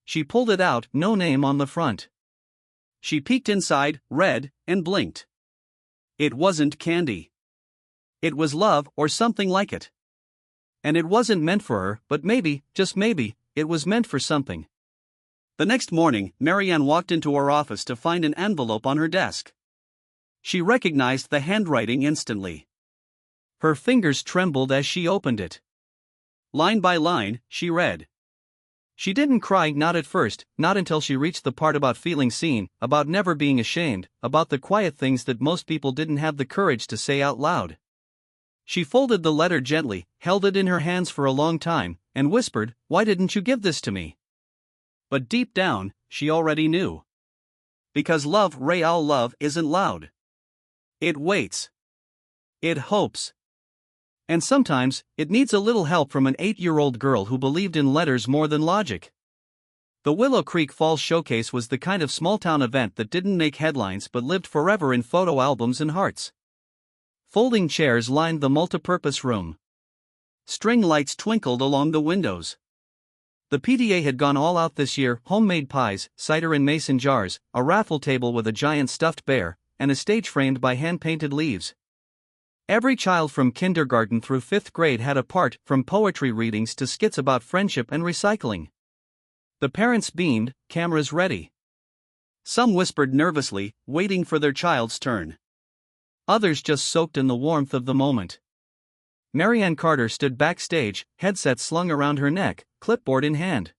She pulled it out, no name on the front. She peeked inside, read, and blinked. It wasn't candy. It was love or something like it. And it wasn't meant for her, but maybe, just maybe, it was meant for something. The next morning, Marianne walked into her office to find an envelope on her desk. She recognized the handwriting instantly. Her fingers trembled as she opened it. Line by line, she read. She didn't cry, not at first, not until she reached the part about feeling seen, about never being ashamed, about the quiet things that most people didn't have the courage to say out loud. She folded the letter gently, held it in her hands for a long time, and whispered, "Why didn't you give this to me?" But deep down, she already knew. Because love, real love, isn't loud. It waits. It hopes. And sometimes, it needs a little help from an 8-year-old girl who believed in letters more than logic. The Willow Creek Falls Showcase was the kind of small-town event that didn't make headlines but lived forever in photo albums and hearts. Folding chairs lined the multipurpose room. String lights twinkled along the windows. The PTA had gone all out this year: homemade pies, cider in mason jars, a raffle table with a giant stuffed bear, and a stage framed by hand-painted leaves. Every child from kindergarten through 5th grade had a part, from poetry readings to skits about friendship and recycling. The parents beamed, cameras ready. Some whispered nervously, waiting for their child's turn. Others just soaked in the warmth of the moment. Marianne Carter stood backstage, headset slung around her neck, clipboard in hand.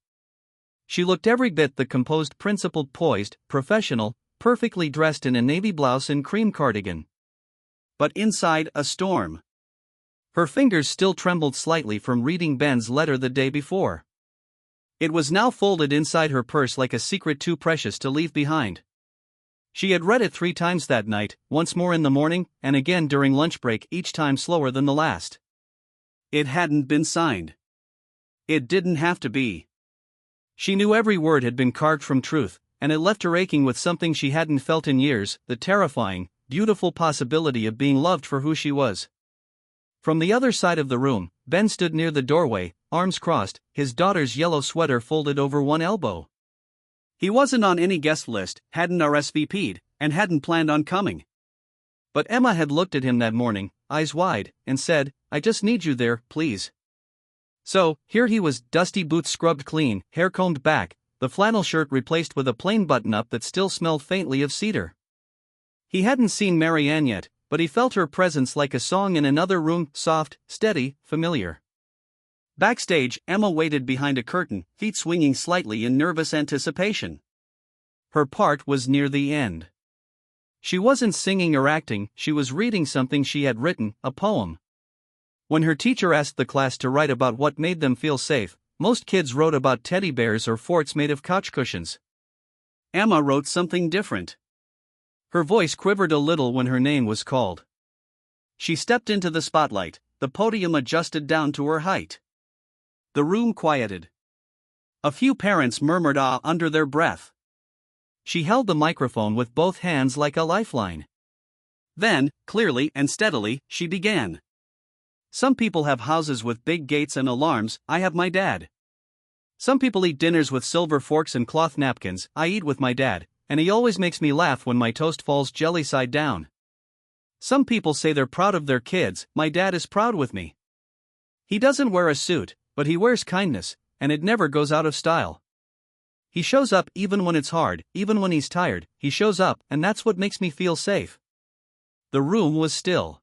She looked every bit the composed principal, poised, professional, perfectly dressed in a navy blouse and cream cardigan. But inside, a storm. Her fingers still trembled slightly from reading Ben's letter the day before. It was now folded inside her purse like a secret too precious to leave behind. She had read it 3 times that night, once more in the morning, and again during lunch break, each time slower than the last. It hadn't been signed. It didn't have to be. She knew every word had been carved from truth, and it left her aching with something she hadn't felt in years: the terrifying, beautiful possibility of being loved for who she was. From the other side of the room, Ben stood near the doorway, arms crossed, his daughter's yellow sweater folded over one elbow. He wasn't on any guest list, hadn't RSVP'd, and hadn't planned on coming. But Emma had looked at him that morning, eyes wide, and said, "I just need you there, please." So, here he was, dusty boots scrubbed clean, hair combed back, the flannel shirt replaced with a plain button-up that still smelled faintly of cedar. He hadn't seen Marianne yet, but he felt her presence like a song in another room, soft, steady, familiar. Backstage, Emma waited behind a curtain, feet swinging slightly in nervous anticipation. Her part was near the end. She wasn't singing or acting, she was reading something she had written, a poem. When her teacher asked the class to write about what made them feel safe, most kids wrote about teddy bears or forts made of couch cushions. Emma wrote something different. Her voice quivered a little when her name was called. She stepped into the spotlight, the podium adjusted down to her height. The room quieted. A few parents murmured "ah" under their breath. She held the microphone with both hands like a lifeline. Then, clearly and steadily, she began. Some people have houses with big gates and alarms, I have my dad. Some people eat dinners with silver forks and cloth napkins, I eat with my dad, and he always makes me laugh when my toast falls jelly side down. Some people say they're proud of their kids, my dad is proud with me. He doesn't wear a suit, but he wears kindness, and it never goes out of style. He shows up even when it's hard, even when he's tired, he shows up, and that's what makes me feel safe. The room was still.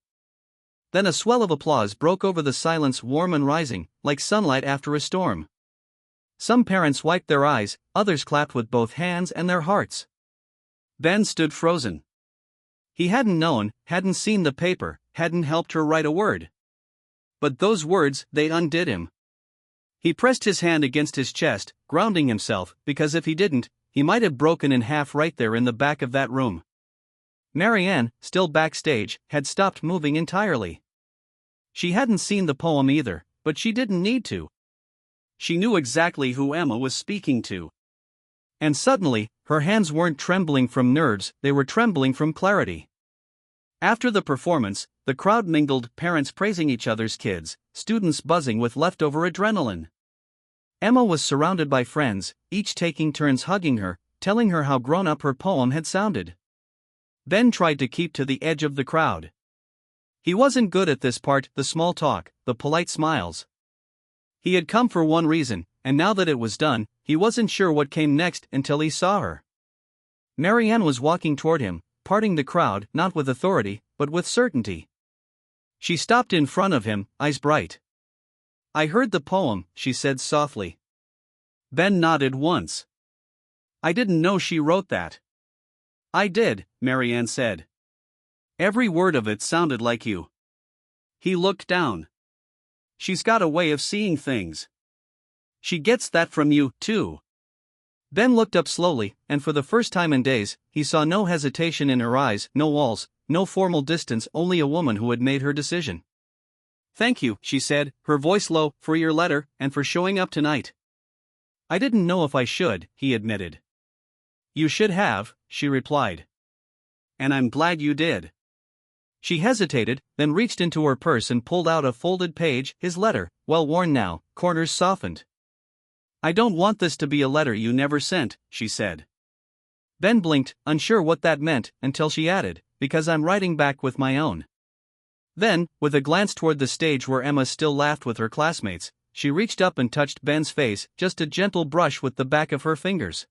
Then a swell of applause broke over the silence, warm and rising, like sunlight after a storm. Some parents wiped their eyes, others clapped with both hands and their hearts. Ben stood frozen. He hadn't known, hadn't seen the paper, hadn't helped her write a word. But those words, they undid him. He pressed his hand against his chest, grounding himself, because if he didn't, he might have broken in half right there in the back of that room. Marianne, still backstage, had stopped moving entirely. She hadn't seen the poem either, but she didn't need to. She knew exactly who Emma was speaking to. And suddenly, her hands weren't trembling from nerves, they were trembling from clarity. After the performance, the crowd mingled, parents praising each other's kids, students buzzing with leftover adrenaline. Emma was surrounded by friends, each taking turns hugging her, telling her how grown up her poem had sounded. Ben tried to keep to the edge of the crowd. He wasn't good at this part, the small talk, the polite smiles. He had come for one reason, and now that it was done, he wasn't sure what came next until he saw her. Marianne was walking toward him, parting the crowd, not with authority, but with certainty. She stopped in front of him, eyes bright. "I heard the poem," she said softly. Ben nodded once. "I didn't know she wrote that." "I did," Marianne said. "Every word of it sounded like you." He looked down. "She's got a way of seeing things. She gets that from you, too." Ben looked up slowly, and for the first time in days, he saw no hesitation in her eyes, no walls, no formal distance, only a woman who had made her decision. "Thank you," she said, her voice low, "for your letter, and for showing up tonight." "I didn't know if I should," he admitted. "You should have," she replied. "And I'm glad you did." She hesitated, then reached into her purse and pulled out a folded page, his letter, well worn now, corners softened. "I don't want this to be a letter you never sent," she said. Ben blinked, unsure what that meant, until she added, "because I'm writing back with my own." Then, with a glance toward the stage where Emma still laughed with her classmates, she reached up and touched Ben's face, just a gentle brush with the back of her fingers.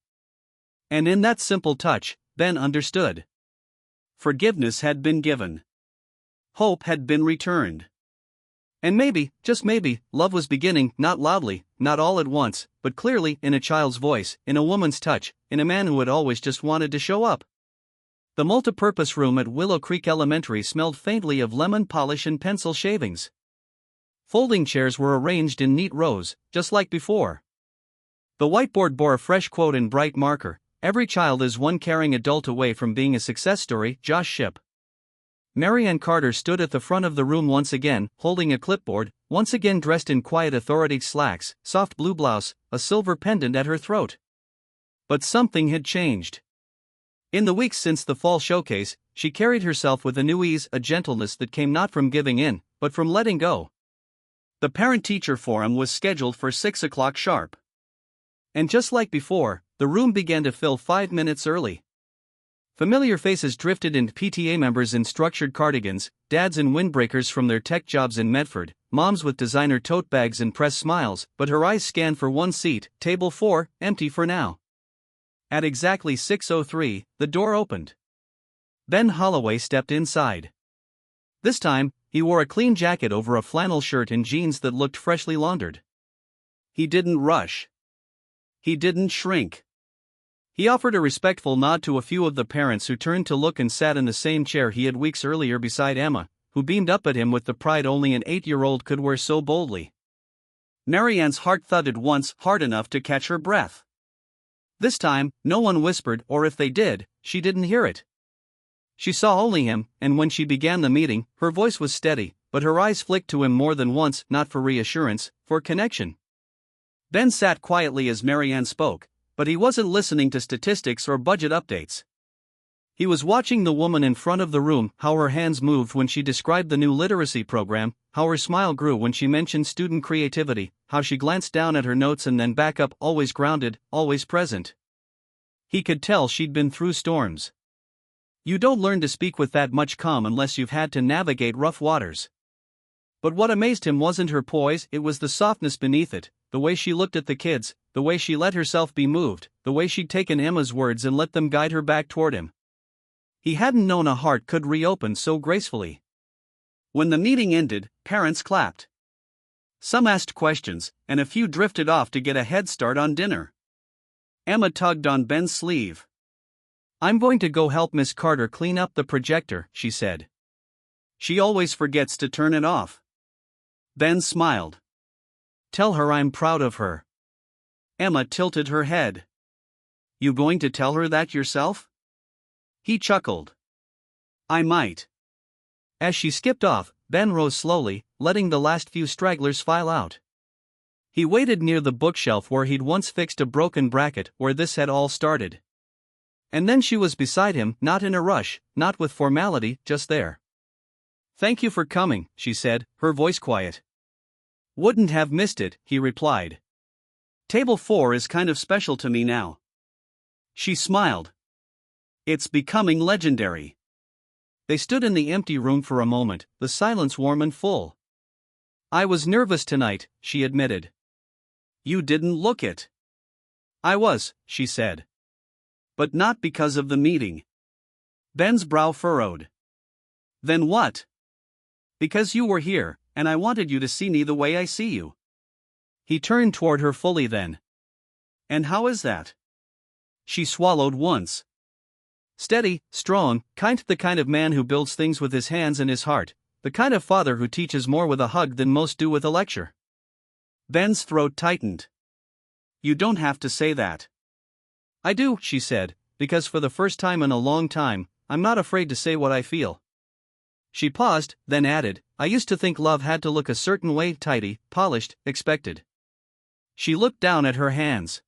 And in that simple touch, Ben understood. Forgiveness had been given. Hope had been returned. And maybe, just maybe, love was beginning, not loudly, not all at once, but clearly, in a child's voice, in a woman's touch, in a man who had always just wanted to show up. The multipurpose room at Willow Creek Elementary smelled faintly of lemon polish and pencil shavings. Folding chairs were arranged in neat rows, just like before. The whiteboard bore a fresh quote in bright marker: "Every child is one caring adult away from being a success story." Josh Shipp. Marianne Carter stood at the front of the room once again, holding a clipboard, once again dressed in quiet authority slacks, soft blue blouse, a silver pendant at her throat. But something had changed. In the weeks since the fall showcase, she carried herself with a new ease, a gentleness that came not from giving in, but from letting go. The parent-teacher forum was scheduled for 6 o'clock sharp. And just like before, the room began to fill 5 minutes early. Familiar faces drifted in: PTA members in structured cardigans, dads in windbreakers from their tech jobs in Medford, moms with designer tote bags and pressed smiles, but her eyes scanned for one seat, table 4, empty for now. At exactly 6:03, the door opened. Ben Holloway stepped inside. This time, he wore a clean jacket over a flannel shirt and jeans that looked freshly laundered. He didn't rush. He didn't shrink. He offered a respectful nod to a few of the parents who turned to look and sat in the same chair he had weeks earlier beside Emma, who beamed up at him with the pride only an 8-year-old could wear so boldly. Marianne's heart thudded once hard enough to catch her breath. This time, no one whispered, or if they did, she didn't hear it. She saw only him, and when she began the meeting, her voice was steady, but her eyes flicked to him more than once, not for reassurance, for connection. Ben sat quietly as Marianne spoke, but he wasn't listening to statistics or budget updates. He was watching the woman in front of the room, how her hands moved when she described the new literacy program, how her smile grew when she mentioned student creativity, how she glanced down at her notes and then back up, always grounded, always present. He could tell she'd been through storms. You don't learn to speak with that much calm unless you've had to navigate rough waters. But what amazed him wasn't her poise, it was the softness beneath it, the way she looked at the kids, the way she let herself be moved, the way she'd taken Emma's words and let them guide her back toward him. He hadn't known a heart could reopen so gracefully. When the meeting ended, parents clapped. Some asked questions, and a few drifted off to get a head start on dinner. Emma tugged on Ben's sleeve. "I'm going to go help Miss Carter clean up the projector," she said. "She always forgets to turn it off." Ben smiled. "Tell her I'm proud of her." Emma tilted her head. "You going to tell her that yourself?" He chuckled. "I might." As she skipped off, Ben rose slowly, letting the last few stragglers file out. He waited near the bookshelf where he'd once fixed a broken bracket, where this had all started. And then she was beside him, not in a rush, not with formality, just there. "Thank you for coming," she said, her voice quiet. "Wouldn't have missed it," he replied. "Table 4 is kind of special to me now." She smiled. "It's becoming legendary." They stood in the empty room for a moment, the silence warm and full. "I was nervous tonight," she admitted. "You didn't look it." "I was," she said. "But not because of the meeting." Ben's brow furrowed. "Then what?" "Because you were here, and I wanted you to see me the way I see you." He turned toward her fully then. "And how is that?" She swallowed once. "Steady, strong, the kind of man who builds things with his hands and his heart, the kind of father who teaches more with a hug than most do with a lecture." Ben's throat tightened. "You don't have to say that." "I do," she said, "because for the first time in a long time, I'm not afraid to say what I feel." She paused, then added, "I used to think love had to look a certain way, tidy, polished, expected." She looked down at her hands.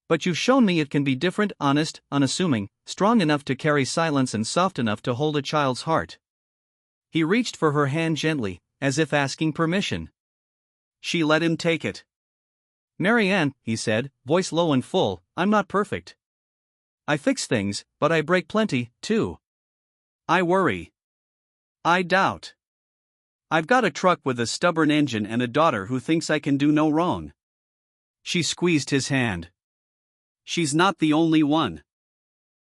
"But you've shown me it can be different, honest, unassuming, strong enough to carry silence and soft enough to hold a child's heart." He reached for her hand gently, as if asking permission. She let him take it. "Marianne," he said, voice low and full, "I'm not perfect. I fix things, but I break plenty, too. I worry. I doubt. I've got a truck with a stubborn engine and a daughter who thinks I can do no wrong." She squeezed his hand. "She's not the only one."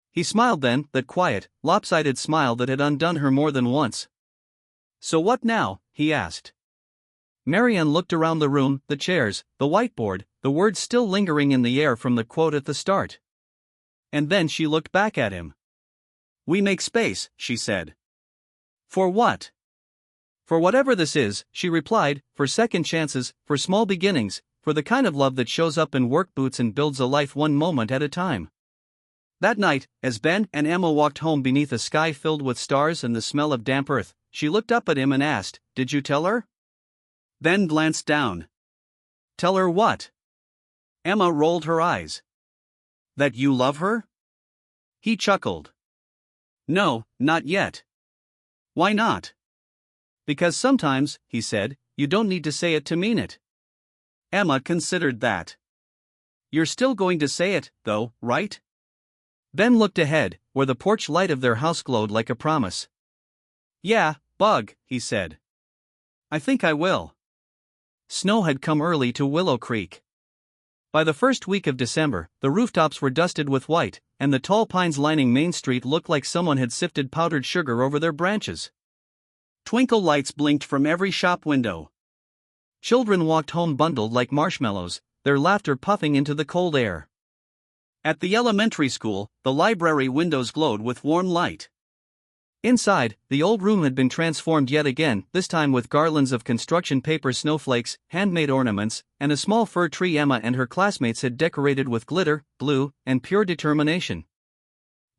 He smiled then, that quiet, lopsided smile that had undone her more than once. "So what now?" he asked. Marianne looked around the room, the chairs, the whiteboard, the words still lingering in the air from the quote at the start. And then she looked back at him. "We make space," she said. "For what?" "For whatever this is," she replied, "for second chances, for small beginnings, for the kind of love that shows up in work boots and builds a life one moment at a time." That night, as Ben and Emma walked home beneath a sky filled with stars and the smell of damp earth, she looked up at him and asked, "Did you tell her?" Ben glanced down. "Tell her what?" Emma rolled her eyes. "That you love her?" He chuckled. "No, not yet." "Why not?" "Because sometimes," he said, "you don't need to say it to mean it." Emma considered that. "You're still going to say it, though, right?" Ben looked ahead, where the porch light of their house glowed like a promise. "Yeah, Bug," he said. "I think I will." Snow had come early to Willow Creek. By the first week of December, the rooftops were dusted with white, and the tall pines lining Main Street looked like someone had sifted powdered sugar over their branches. Twinkle lights blinked from every shop window. Children walked home bundled like marshmallows, their laughter puffing into the cold air. At the elementary school, the library windows glowed with warm light. Inside, the old room had been transformed yet again, this time with garlands of construction paper snowflakes, handmade ornaments, and a small fir tree Emma and her classmates had decorated with glitter, glue, and pure determination.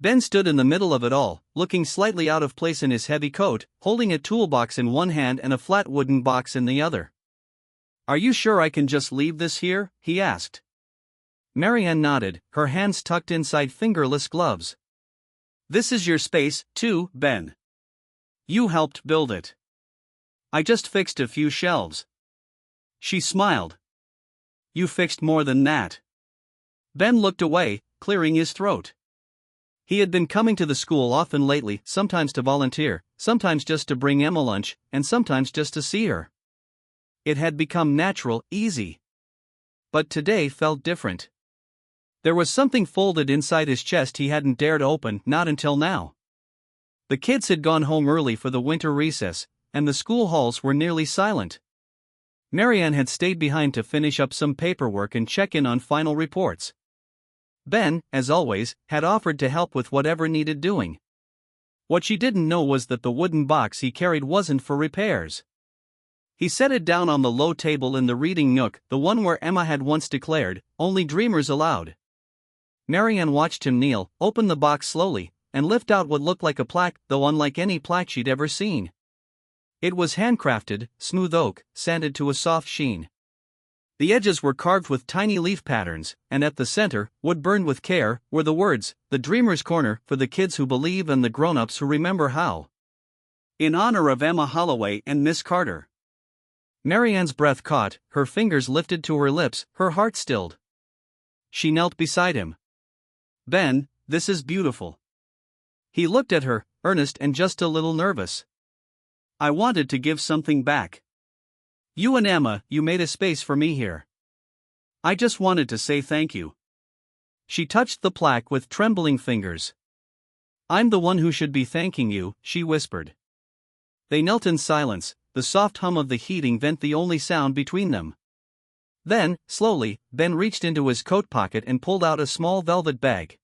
Ben stood in the middle of it all, looking slightly out of place in his heavy coat, holding a toolbox in one hand and a flat wooden box in the other. "Are you sure I can just leave this here?" he asked. Marianne nodded, her hands tucked inside fingerless gloves. "This is your space, too, Ben. You helped build it. I just fixed a few shelves." She smiled. "You fixed more than that." Ben looked away, clearing his throat. He had been coming to the school often lately, sometimes to volunteer, sometimes just to bring Emma lunch, and sometimes just to see her. It had become natural, easy. But today felt different. There was something folded inside his chest he hadn't dared open, not until now. The kids had gone home early for the winter recess, and the school halls were nearly silent. Marianne had stayed behind to finish up some paperwork and check in on final reports. Ben, as always, had offered to help with whatever needed doing. What she didn't know was that the wooden box he carried wasn't for repairs. He set it down on the low table in the reading nook, the one where Emma had once declared, "Only dreamers allowed." Marianne watched him kneel, open the box slowly, and lift out what looked like a plaque, though unlike any plaque she'd ever seen. It was handcrafted, smooth oak, sanded to a soft sheen. The edges were carved with tiny leaf patterns, and at the center, wood burned with care, were the words, "The Dreamer's Corner, for the kids who believe and the grown-ups who remember how." In honor of Emma Holloway and Miss Carter. Marianne's breath caught, her fingers lifted to her lips, her heart stilled. She knelt beside him. "Ben, this is beautiful." He looked at her, earnest and just a little nervous. "I wanted to give something back. You and Emma, you made a space for me here. I just wanted to say thank you." She touched the plaque with trembling fingers. "I'm the one who should be thanking you," she whispered. They knelt in silence, the soft hum of the heating vent the only sound between them. Then, slowly, Ben reached into his coat pocket and pulled out a small velvet bag.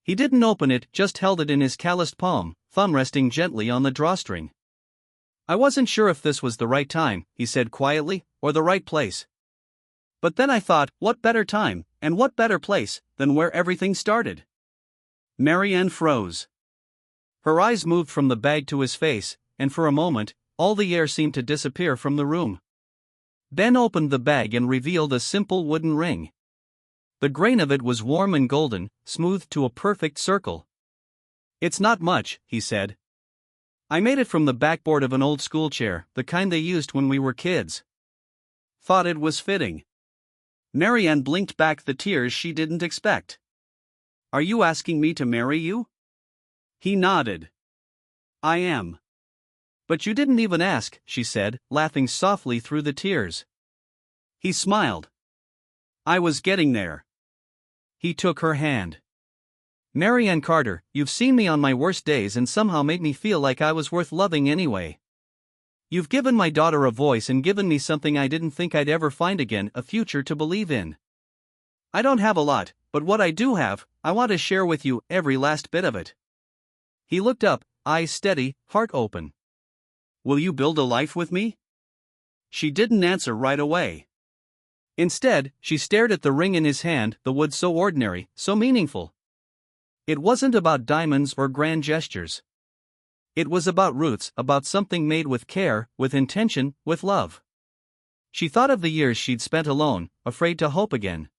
He didn't open it, just held it in his calloused palm, thumb resting gently on the drawstring. "I wasn't sure if this was the right time," he said quietly, "or the right place. But then I thought, what better time, and what better place, than where everything started?" Marianne froze. Her eyes moved from the bag to his face, and for a moment, all the air seemed to disappear from the room. Ben opened the bag and revealed a simple wooden ring. The grain of it was warm and golden, smoothed to a perfect circle. "It's not much," he said. "I made it from the backboard of an old school chair, the kind they used when we were kids. Thought it was fitting." Marianne blinked back the tears she didn't expect. "Are you asking me to marry you?" He nodded. "I am." "But you didn't even ask," she said, laughing softly through the tears. He smiled. "I was getting there." He took her hand. "Marianne Carter, you've seen me on my worst days and somehow made me feel like I was worth loving anyway. You've given my daughter a voice and given me something I didn't think I'd ever find again, a future to believe in. I don't have a lot, but what I do have, I want to share with you, every last bit of it." He looked up, eyes steady, heart open. "Will you build a life with me?" She didn't answer right away. Instead, she stared at the ring in his hand, the wood so ordinary, so meaningful. It wasn't about diamonds or grand gestures. It was about roots, about something made with care, with intention, with love. She thought of the years she'd spent alone, afraid to hope again.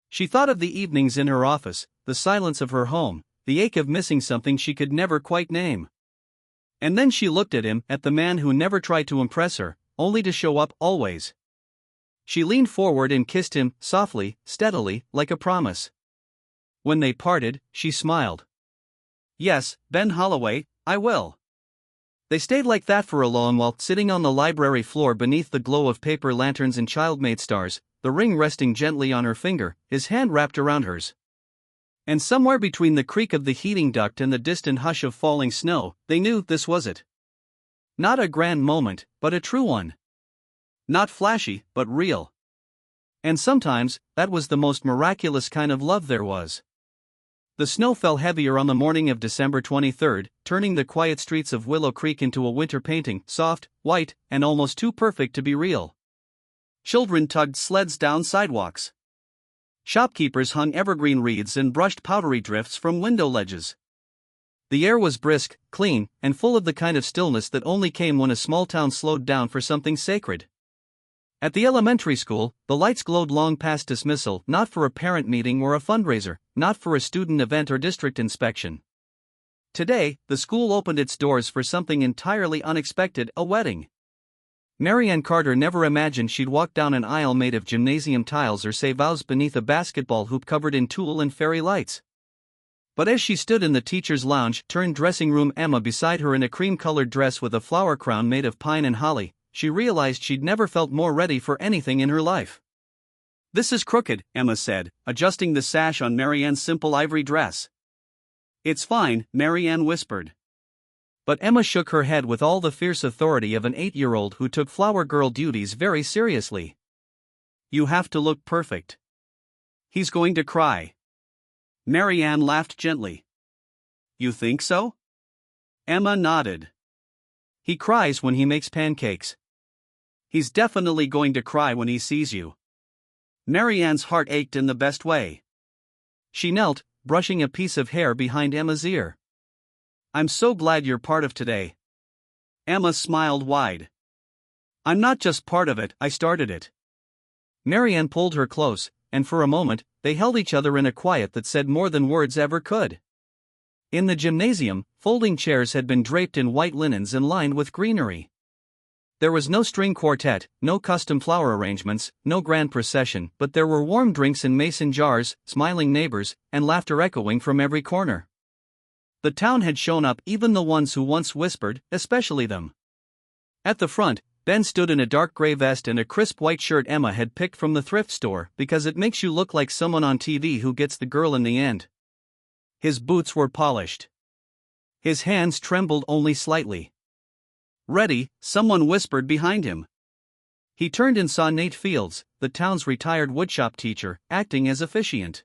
She thought of the evenings in her office, the silence of her home, the ache of missing something she could never quite name. And then she looked at him, at the man who never tried to impress her, only to show up, always. She leaned forward and kissed him, softly, steadily, like a promise. When they parted, she smiled. "Yes, Ben Holloway, I will." They stayed like that for a long while, sitting on the library floor beneath the glow of paper lanterns and child-made stars, the ring resting gently on her finger, his hand wrapped around hers. And somewhere between the creak of the heating duct and the distant hush of falling snow, they knew this was it. Not a grand moment, but a true one. Not flashy, but real. And sometimes, that was the most miraculous kind of love there was. The snow fell heavier on the morning of December 23rd, turning the quiet streets of Willow Creek into a winter painting, soft, white, and almost too perfect to be real. Children tugged sleds down sidewalks. Shopkeepers hung evergreen wreaths and brushed powdery drifts from window ledges. The air was brisk, clean, and full of the kind of stillness that only came when a small town slowed down for something sacred. At the elementary school, the lights glowed long past dismissal, not for a parent meeting or a fundraiser, not for a student event or district inspection. Today, the school opened its doors for something entirely unexpected: a wedding. Marianne Carter never imagined she'd walk down an aisle made of gymnasium tiles or say vows beneath a basketball hoop covered in tulle and fairy lights. But as she stood in the teacher's lounge turned dressing room, Emma beside her in a cream-colored dress with a flower crown made of pine and holly, she realized she'd never felt more ready for anything in her life. "This is crooked," Emma said, adjusting the sash on Marianne's simple ivory dress. "It's fine," Marianne whispered. But Emma shook her head with all the fierce authority of an 8-year-old who took flower girl duties very seriously. "You have to look perfect." "He's going to cry." Marianne laughed gently. "You think so?" Emma nodded. "He cries when he makes pancakes." "He's definitely going to cry when he sees you." Marianne's heart ached in the best way. She knelt, brushing a piece of hair behind Emma's ear. "I'm so glad you're part of today." Emma smiled wide. "I'm not just part of it, I started it." Marianne pulled her close, and for a moment, they held each other in a quiet that said more than words ever could. In the gymnasium, folding chairs had been draped in white linens and lined with greenery. There was no string quartet, no custom flower arrangements, no grand procession, but there were warm drinks in mason jars, smiling neighbors, and laughter echoing from every corner. The town had shown up, even the ones who once whispered, especially them. At the front, Ben stood in a dark gray vest and a crisp white shirt Emma had picked from the thrift store because it makes you look like someone on TV who gets the girl in the end. His boots were polished. His hands trembled only slightly. "Ready," someone whispered behind him. He turned and saw Nate Fields, the town's retired woodshop teacher, acting as officiant.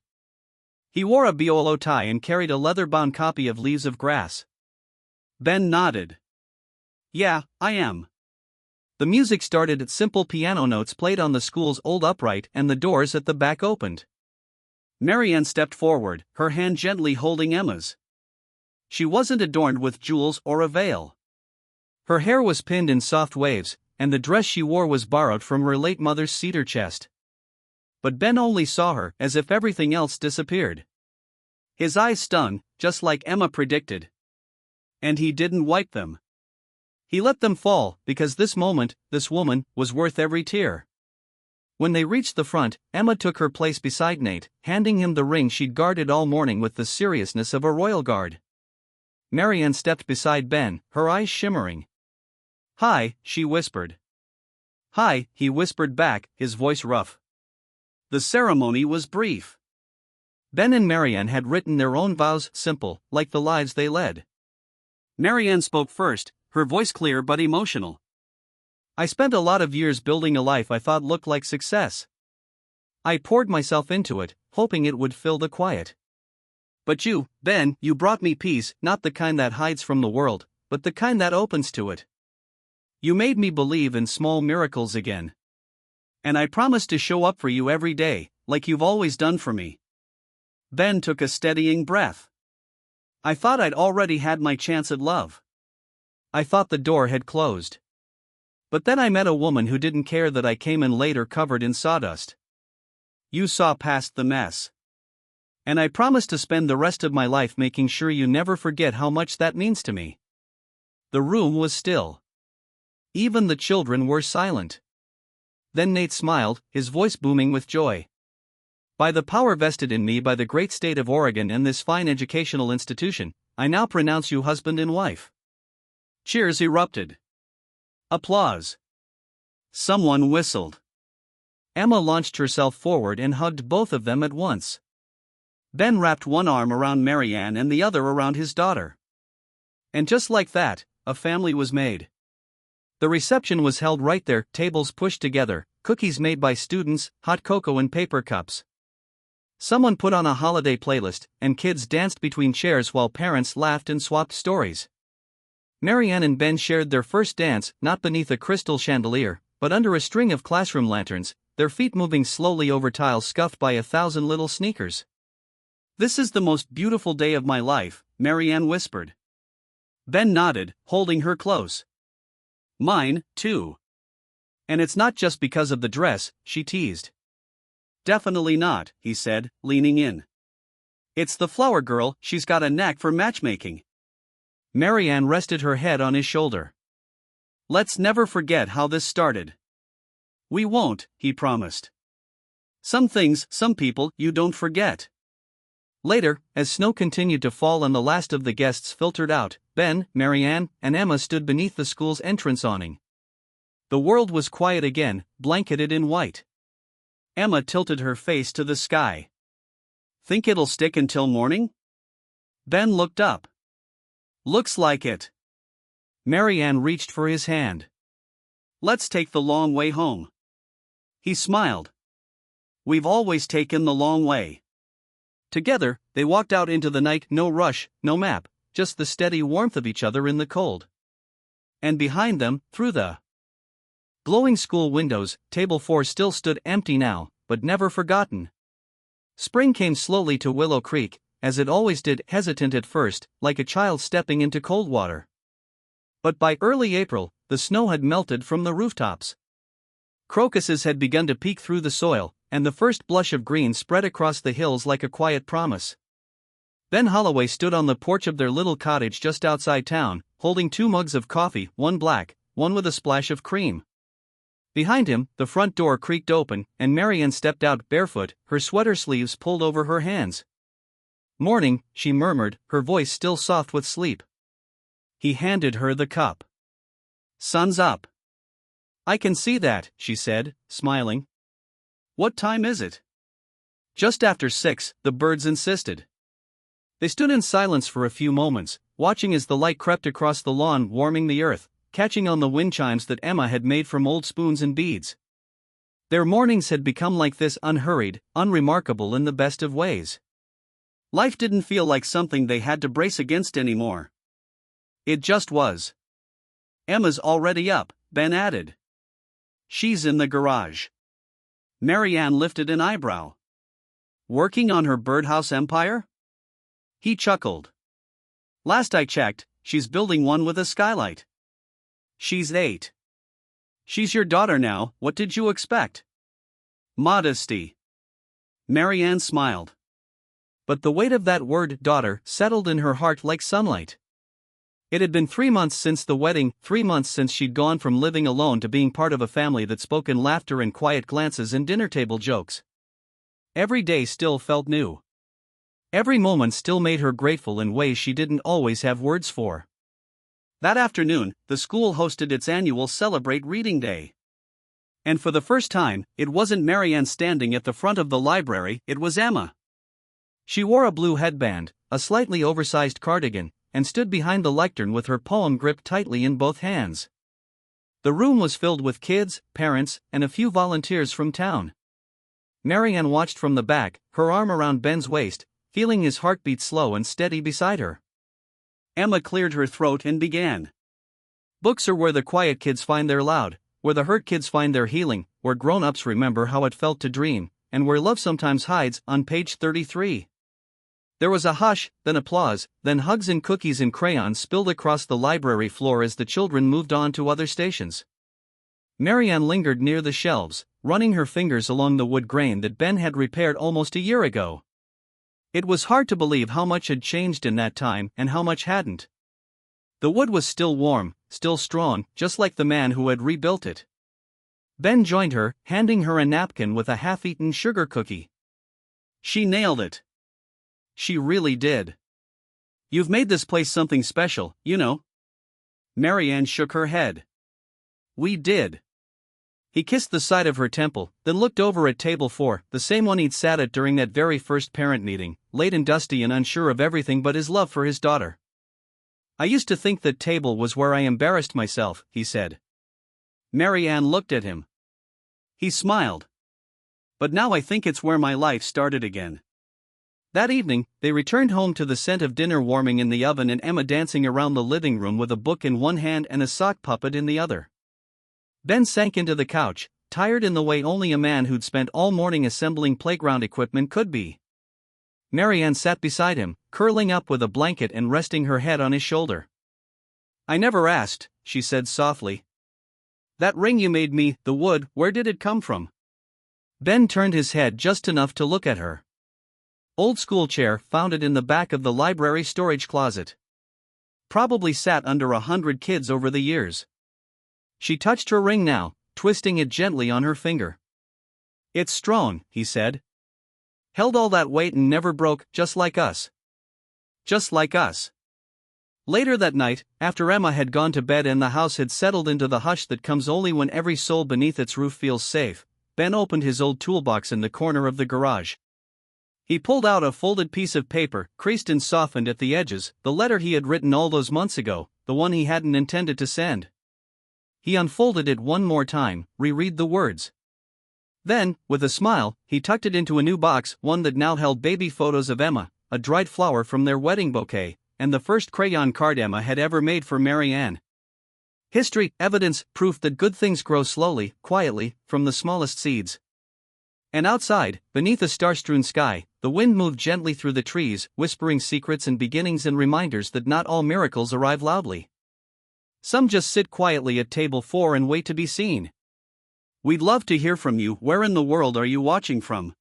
He wore a bolo tie and carried a leather-bound copy of Leaves of Grass. Ben nodded. "Yeah, I am." The music started at simple piano notes played on the school's old upright, and the doors at the back opened. Marianne stepped forward, her hand gently holding Emma's. She wasn't adorned with jewels or a veil. Her hair was pinned in soft waves, and the dress she wore was borrowed from her late mother's cedar chest. But Ben only saw her, as if everything else disappeared. His eyes stung, just like Emma predicted. And he didn't wipe them. He let them fall, because this moment, this woman, was worth every tear. When they reached the front, Emma took her place beside Nate, handing him the ring she'd guarded all morning with the seriousness of a royal guard. Marianne stepped beside Ben, her eyes shimmering. "Hi," she whispered. "Hi," he whispered back, his voice rough. The ceremony was brief. Ben and Marianne had written their own vows, simple, like the lives they led. Marianne spoke first, her voice clear but emotional. "I spent a lot of years building a life I thought looked like success. I poured myself into it, hoping it would fill the quiet. But you, Ben, you brought me peace, not the kind that hides from the world, but the kind that opens to it. You made me believe in small miracles again. And I promise to show up for you every day, like you've always done for me." Ben took a steadying breath. "I thought I'd already had my chance at love. I thought the door had closed. But then I met a woman who didn't care that I came in later covered in sawdust. You saw past the mess. And I promise to spend the rest of my life making sure you never forget how much that means to me." The room was still. Even the children were silent. Then Nate smiled, his voice booming with joy. "By the power vested in me by the great state of Oregon and this fine educational institution, I now pronounce you husband and wife." Cheers erupted. Applause. Someone whistled. Emma launched herself forward and hugged both of them at once. Ben wrapped one arm around Marianne and the other around his daughter. And just like that, a family was made. The reception was held right there, tables pushed together, cookies made by students, hot cocoa in paper cups. Someone put on a holiday playlist, and kids danced between chairs while parents laughed and swapped stories. Marianne and Ben shared their first dance, not beneath a crystal chandelier, but under a string of classroom lanterns, their feet moving slowly over tiles scuffed by 1,000 little sneakers. "This is the most beautiful day of my life," Marianne whispered. Ben nodded, holding her close. "Mine, too." "And it's not just because of the dress," she teased. "Definitely not," he said, leaning in. "It's the flower girl, she's got a knack for matchmaking." Marianne rested her head on his shoulder. "Let's never forget how this started." "We won't," he promised. "Some things, some people, you don't forget." Later, as snow continued to fall and the last of the guests filtered out, Ben, Marianne, and Emma stood beneath the school's entrance awning. The world was quiet again, blanketed in white. Emma tilted her face to the sky. "Think it'll stick until morning?" Ben looked up. "Looks like it." Marianne reached for his hand. "Let's take the long way home." He smiled. "We've always taken the long way." Together, they walked out into the night, no rush, no map, just the steady warmth of each other in the cold. And behind them, through the glowing school windows, Table 4 still stood empty now, but never forgotten. Spring came slowly to Willow Creek, as it always did, hesitant at first, like a child stepping into cold water. But by early April, the snow had melted from the rooftops. Crocuses had begun to peek through the soil, and the first blush of green spread across the hills like a quiet promise. Ben Holloway stood on the porch of their little cottage just outside town, holding 2 mugs of coffee, one black, one with a splash of cream. Behind him, the front door creaked open, and Marianne stepped out barefoot, her sweater sleeves pulled over her hands. "Morning," she murmured, her voice still soft with sleep. He handed her the cup. "Sun's up." "I can see that," she said, smiling. "What time is it?" "Just after 6, the birds insisted." They stood in silence for a few moments, watching as the light crept across the lawn, warming the earth, catching on the wind chimes that Emma had made from old spoons and beads. Their mornings had become like this, unhurried, unremarkable in the best of ways. Life didn't feel like something they had to brace against anymore. It just was. "Emma's already up," Ben added. "She's in the garage." Marianne lifted an eyebrow. "Working on her birdhouse empire?" He chuckled. "Last I checked, she's building one with a skylight." "She's 8. She's your daughter now, what did you expect?" "Modesty." Marianne smiled. But the weight of that word, daughter, settled in her heart like sunlight. It had been 3 months since the wedding, 3 months since she'd gone from living alone to being part of a family that spoke in laughter and quiet glances and dinner table jokes. Every day still felt new. Every moment still made her grateful in ways she didn't always have words for. That afternoon, the school hosted its annual Celebrate Reading Day. And for the first time, it wasn't Marianne standing at the front of the library, it was Emma. She wore a blue headband, a slightly oversized cardigan, and stood behind the lectern with her poem gripped tightly in both hands. The room was filled with kids, parents, and a few volunteers from town. Marianne watched from the back, her arm around Ben's waist, feeling his heartbeat slow and steady beside her. Emma cleared her throat and began. "Books are where the quiet kids find their loud, where the hurt kids find their healing, where grown-ups remember how it felt to dream, and where love sometimes hides," on page 33. There was a hush, then applause, then hugs and cookies and crayons spilled across the library floor as the children moved on to other stations. Marianne lingered near the shelves, running her fingers along the wood grain that Ben had repaired almost a year ago. It was hard to believe how much had changed in that time and how much hadn't. The wood was still warm, still strong, just like the man who had rebuilt it. Ben joined her, handing her a napkin with a half-eaten sugar cookie. "She nailed it." She really did. "You've made this place something special, you know." Marianne shook her head. "We did." He kissed the side of her temple, then looked over at table 4, the same one he'd sat at during that very first parent meeting, late and dusty and unsure of everything but his love for his daughter. "I used to think that table was where I embarrassed myself," he said. Mary Ann looked at him. He smiled. But now I think it's where my life started again. That evening, they returned home to the scent of dinner warming in the oven and Emma dancing around the living room with a book in one hand and a sock puppet in the other. Ben sank into the couch, tired in the way only a man who'd spent all morning assembling playground equipment could be. Mary Ann sat beside him, curling up with a blanket and resting her head on his shoulder. I never asked, she said softly. That ring you made me, the wood, where did it come from? Ben turned his head just enough to look at her. Old school chair, found it in the back of the library storage closet. Probably sat under 100 kids over the years. She touched her ring now, twisting it gently on her finger. It's strong, he said. Held all that weight and never broke, just like us. Just like us. Later that night, after Emma had gone to bed and the house had settled into the hush that comes only when every soul beneath its roof feels safe, Ben opened his old toolbox in the corner of the garage. He pulled out a folded piece of paper, creased and softened at the edges, the letter he had written all those months ago, the one he hadn't intended to send. He unfolded it one more time, reread the words. Then, with a smile, he tucked it into a new box, one that now held baby photos of Emma, a dried flower from their wedding bouquet, and the first crayon card Emma had ever made for Mary Ann. History, evidence, proof that good things grow slowly, quietly, from the smallest seeds. And outside, beneath a star-strewn sky, the wind moved gently through the trees, whispering secrets and beginnings and reminders that not all miracles arrive loudly. Some just sit quietly at table 4 and wait to be seen. We'd love to hear from you. Where in the world are you watching from?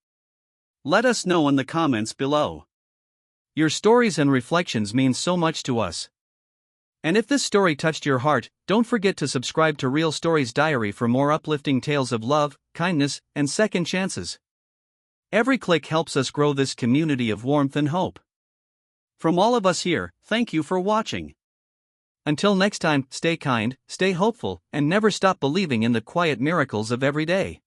Let us know in the comments below. Your stories and reflections mean so much to us. And if this story touched your heart, don't forget to subscribe to Real Stories Diary for more uplifting tales of love, kindness, and second chances. Every click helps us grow this community of warmth and hope. From all of us here, thank you for watching. Until next time, stay kind, stay hopeful, and never stop believing in the quiet miracles of every day.